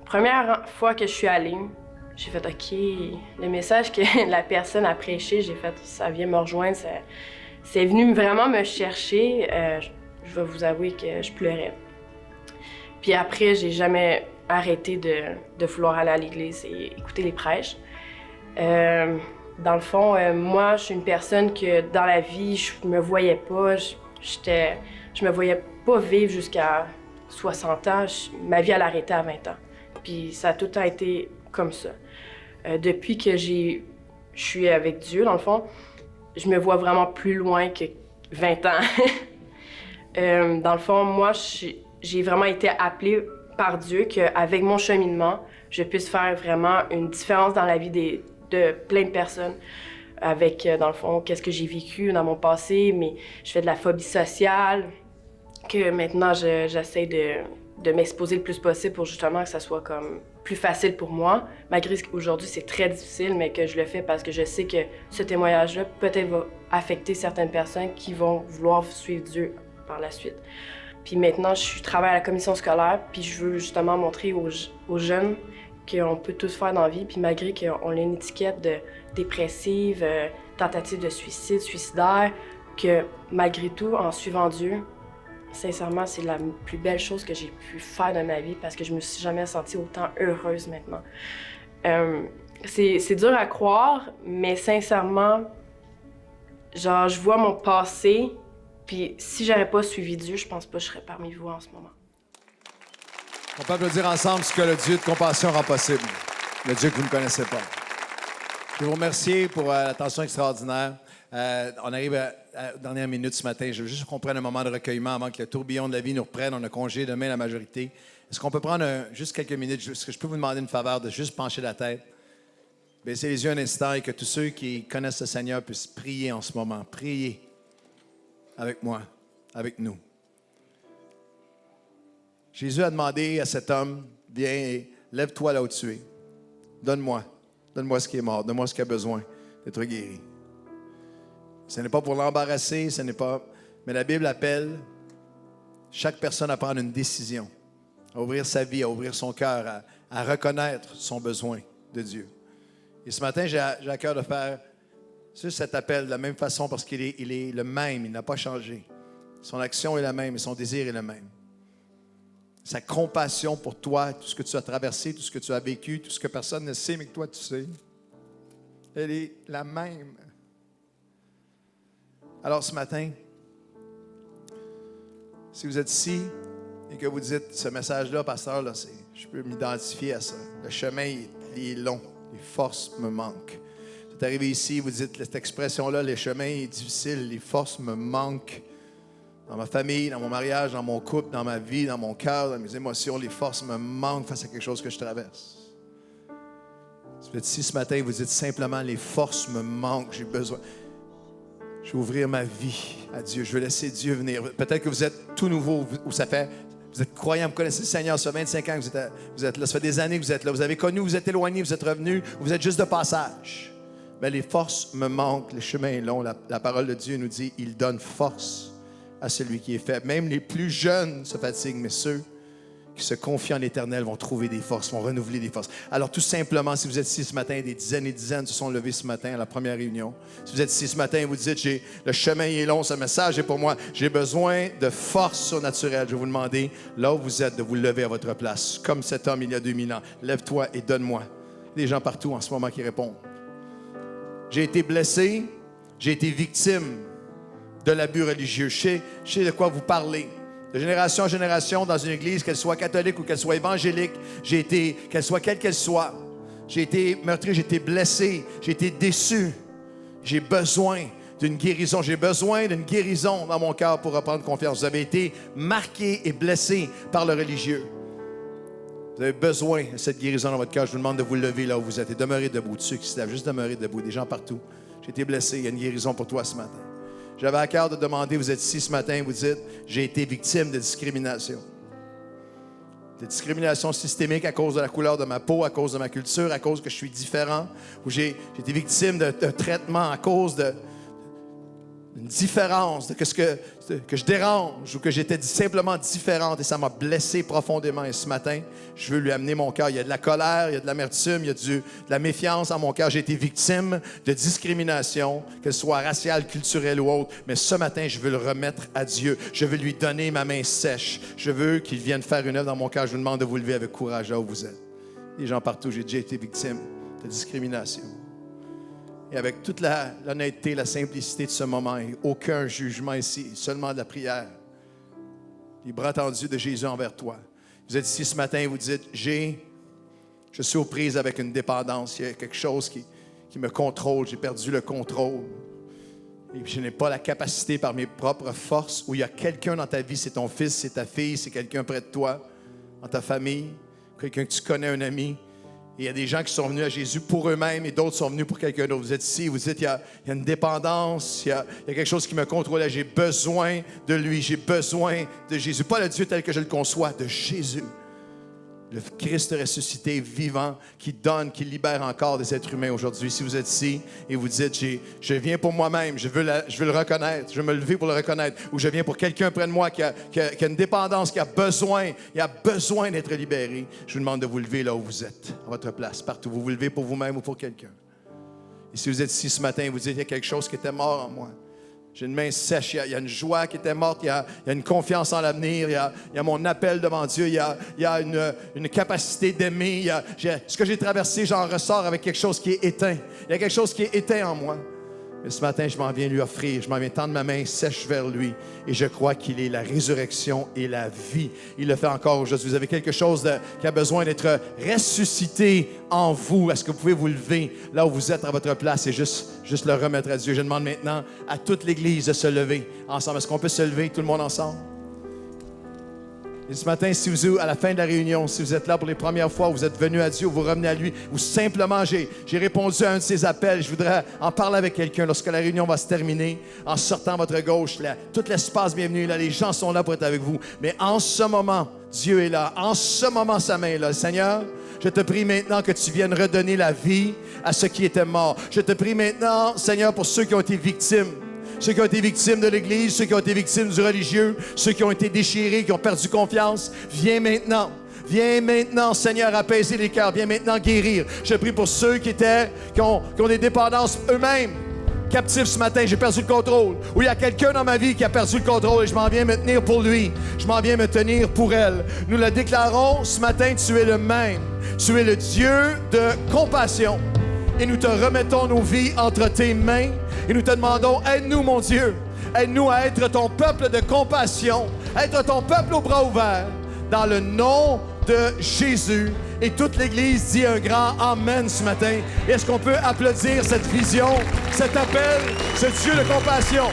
Première fois que je suis allée, j'ai fait « OK, le message que la personne a prêché, j'ai fait, ça vient me rejoindre, c'est venu vraiment me chercher. Je vais vous avouer que je pleurais. Puis après, j'ai jamais arrêté de vouloir aller à l'église et écouter les prêches. Dans le fond, moi, je suis une personne que dans la vie, je me voyais pas, je me voyais pas vivre jusqu'à 60 ans. Ma vie, elle a arrêté à 20 ans. Puis ça a tout le temps été comme ça. Depuis que je suis avec Dieu, dans le fond, je me vois vraiment plus loin que 20 ans. Dans le fond, moi, j'ai vraiment été appelée par Dieu qu'avec mon cheminement, je puisse faire vraiment une différence dans la vie de plein de personnes. Avec, dans le fond, qu'est-ce que j'ai vécu dans mon passé, mais je fais de la phobie sociale, que maintenant, j'essaie de m'exposer le plus possible pour justement que ça soit comme plus facile pour moi, malgré qu'aujourd'hui c'est très difficile, mais que je le fais parce que je sais que ce témoignage-là peut-être va affecter certaines personnes qui vont vouloir suivre Dieu par la suite. Puis maintenant, je travaille à la commission scolaire, puis je veux justement montrer aux jeunes qu'on peut tous faire dans la vie, puis malgré qu'on a une étiquette de dépressive, tentative de suicide, suicidaire, que malgré tout, en suivant Dieu, sincèrement, c'est la plus belle chose que j'ai pu faire de ma vie parce que je me suis jamais sentie autant heureuse maintenant. C'est dur à croire, mais sincèrement, genre, je vois mon passé, puis si j'aurais pas suivi Dieu, je pense pas que je serais parmi vous en ce moment. On peut applaudir ensemble ce que le Dieu de compassion rend possible, le Dieu que vous ne connaissez pas. Je veux vous remercier pour l'attention extraordinaire. On arrive à la dernière minute ce matin. Je veux juste qu'on prenne un moment de recueillement avant que le tourbillon de la vie nous reprenne. On a congé demain, la majorité. Est-ce qu'on peut prendre juste quelques minutes? Est-ce que je peux vous demander une faveur de juste pencher la tête, baisser les yeux un instant et que tous ceux qui connaissent le Seigneur puissent prier en ce moment. Prier avec moi, avec nous. Jésus a demandé à cet homme, viens et lève-toi là où tu es. Donne-moi ce qui est mort, donne-moi ce qui a besoin d'être guéri. Ce n'est pas pour l'embarrasser, ce n'est pas... Mais la Bible appelle chaque personne à prendre une décision, à ouvrir sa vie, à ouvrir son cœur, à reconnaître son besoin de Dieu. Et ce matin, j'ai à cœur de faire cet appel de la même façon parce qu'il est le même, il n'a pas changé. Son action est la même et son désir est le même. Sa compassion pour toi, tout ce que tu as traversé, tout ce que tu as vécu, tout ce que personne ne sait, mais que toi tu sais, elle est la même. Alors ce matin, si vous êtes ici et que vous dites ce message-là, pasteur, là, je peux m'identifier à ça. Le chemin il est long, les forces me manquent. Vous êtes arrivé ici, vous dites cette expression-là, le chemin est difficile, les forces me manquent. Dans ma famille, dans mon mariage, dans mon couple, dans ma vie, dans mon cœur, dans mes émotions, les forces me manquent face à quelque chose que je traverse. Si vous êtes ici ce matin et vous dites simplement, les forces me manquent, j'ai besoin. Je vais ouvrir ma vie à Dieu. Je vais laisser Dieu venir. Peut-être que vous êtes tout nouveau, ou ça fait, vous êtes croyant, vous connaissez le Seigneur, ça fait 25 ans que vous êtes là, ça fait des années que vous êtes là. Vous avez connu, vous êtes éloigné, vous êtes revenu, vous êtes juste de passage. Mais les forces me manquent, le chemin est long. La parole de Dieu nous dit, il donne force à celui qui est faible. Même les plus jeunes se fatiguent, mais ceux qui se confient en l'Éternel vont trouver des forces, vont renouveler des forces. Alors tout simplement, si vous êtes ici ce matin, des dizaines et dizaines se sont levés ce matin à la première réunion. Si vous êtes ici ce matin et vous dites, le chemin est long, ce message est pour moi, j'ai besoin de force surnaturelle. Je vais vous demander, là où vous êtes, de vous lever à votre place, comme cet homme il y a 2000 ans. Lève-toi et donne-moi. Il y a des gens partout en ce moment qui répondent. J'ai été blessé, j'ai été victime de l'abus religieux. Je sais de quoi vous parlez. De génération en génération, dans une église, qu'elle soit catholique ou qu'elle soit évangélique, qu'elle soit quelle qu'elle soit, j'ai été meurtri, j'ai été blessé, j'ai été déçu. J'ai besoin d'une guérison. J'ai besoin d'une guérison dans mon cœur pour reprendre confiance. Vous avez été marqué et blessé par le religieux. Vous avez besoin de cette guérison dans votre cœur. Je vous demande de vous lever là où vous êtes et demeurer debout. Tous ceux qui se lèvent, juste demeurer debout. Des gens partout. J'ai été blessé. Il y a une guérison pour toi ce matin. J'avais à cœur de demander, vous êtes ici ce matin et vous dites, j'ai été victime de discrimination. De discrimination systémique à cause de la couleur de ma peau, à cause de ma culture, à cause que je suis différent. Ou j'ai été victime de traitement à cause d'une différence, de que je dérange ou que j'étais simplement différente et ça m'a blessé profondément. Et ce matin, je veux lui amener mon cœur. Il y a de la colère, il y a de l'amertume, il y a de la méfiance en mon cœur. J'ai été victime de discrimination, qu'elle soit raciale, culturelle ou autre. Mais ce matin, je veux le remettre à Dieu. Je veux lui donner ma main sèche. Je veux qu'il vienne faire une œuvre dans mon cœur. Je vous demande de vous lever avec courage là où vous êtes. Les gens partout, j'ai déjà été victime de discrimination. Et avec toute l'honnêteté, la simplicité de ce moment, et aucun jugement ici, seulement de la prière. Les bras tendus de Jésus envers toi. Vous êtes ici ce matin et vous dites, je suis aux prises avec une dépendance. Il y a quelque chose qui me contrôle. J'ai perdu le contrôle. Et je n'ai pas la capacité par mes propres forces. Où il y a quelqu'un dans ta vie, c'est ton fils, c'est ta fille, c'est quelqu'un près de toi, dans ta famille, quelqu'un que tu connais, un ami. Et il y a des gens qui sont venus à Jésus pour eux-mêmes et d'autres sont venus pour quelqu'un d'autre. Vous êtes ici, vous dites, il y a une dépendance, il y a quelque chose qui me contrôle. J'ai besoin de lui, j'ai besoin de Jésus. Pas le Dieu tel que je le conçois, de Jésus. Le Christ ressuscité, vivant, qui donne, qui libère encore des êtres humains aujourd'hui. Si vous êtes ici et vous dites, je viens pour moi-même, je veux le reconnaître, je veux me lever pour le reconnaître, ou je viens pour quelqu'un près de moi qui a une dépendance, qui a besoin d'être libéré, je vous demande de vous lever là où vous êtes, à votre place, partout. Vous vous levez pour vous-même ou pour quelqu'un. Et si vous êtes ici ce matin et vous dites, il y a quelque chose qui était mort en moi. J'ai une main sèche, il y a une joie qui était morte, il y a une confiance en l'avenir, il y a mon appel devant Dieu, il y a une capacité d'aimer. Ce que j'ai traversé, j'en ressors avec quelque chose qui est éteint. Il y a quelque chose qui est éteint en moi. Mais ce matin, je m'en viens lui offrir, je m'en viens tendre ma main sèche vers lui. Et je crois qu'il est la résurrection et la vie. Il le fait encore aujourd'hui. Vous avez quelque chose qui a besoin d'être ressuscité en vous. Est-ce que vous pouvez vous lever là où vous êtes à votre place et juste le remettre à Dieu? Je demande maintenant à toute l'Église de se lever ensemble. Est-ce qu'on peut se lever tout le monde ensemble? Et ce matin, si vous, à la fin de la réunion, si vous êtes là pour les premières fois, vous êtes venu à Dieu, vous revenez à lui, ou simplement j'ai répondu à un de ses appels, je voudrais en parler avec quelqu'un lorsque la réunion va se terminer, en sortant à votre gauche, là, tout l'espace bienvenu, là, les gens sont là pour être avec vous. Mais en ce moment, Dieu est là. En ce moment, sa main est là. Seigneur, je te prie maintenant que tu viennes redonner la vie à ceux qui étaient morts. Je te prie maintenant, Seigneur, pour ceux qui ont été victimes. Ceux qui ont été victimes de l'Église, ceux qui ont été victimes du religieux, ceux qui ont été déchirés, qui ont perdu confiance, viens maintenant, Seigneur, apaiser les cœurs, viens maintenant guérir. Je prie pour ceux qui ont des dépendances eux-mêmes, captifs ce matin, j'ai perdu le contrôle. Ou il y a quelqu'un dans ma vie qui a perdu le contrôle et je m'en viens me tenir pour lui, je m'en viens me tenir pour elle. Nous le déclarons ce matin, tu es le même, tu es le Dieu de compassion. Et nous te remettons nos vies entre tes mains et nous te demandons, aide-nous mon Dieu, aide-nous à être ton peuple de compassion, être ton peuple aux bras ouverts, dans le nom de Jésus. Et toute l'Église dit un grand Amen ce matin. Est-ce qu'on peut applaudir cette vision, cet appel, ce Dieu de compassion?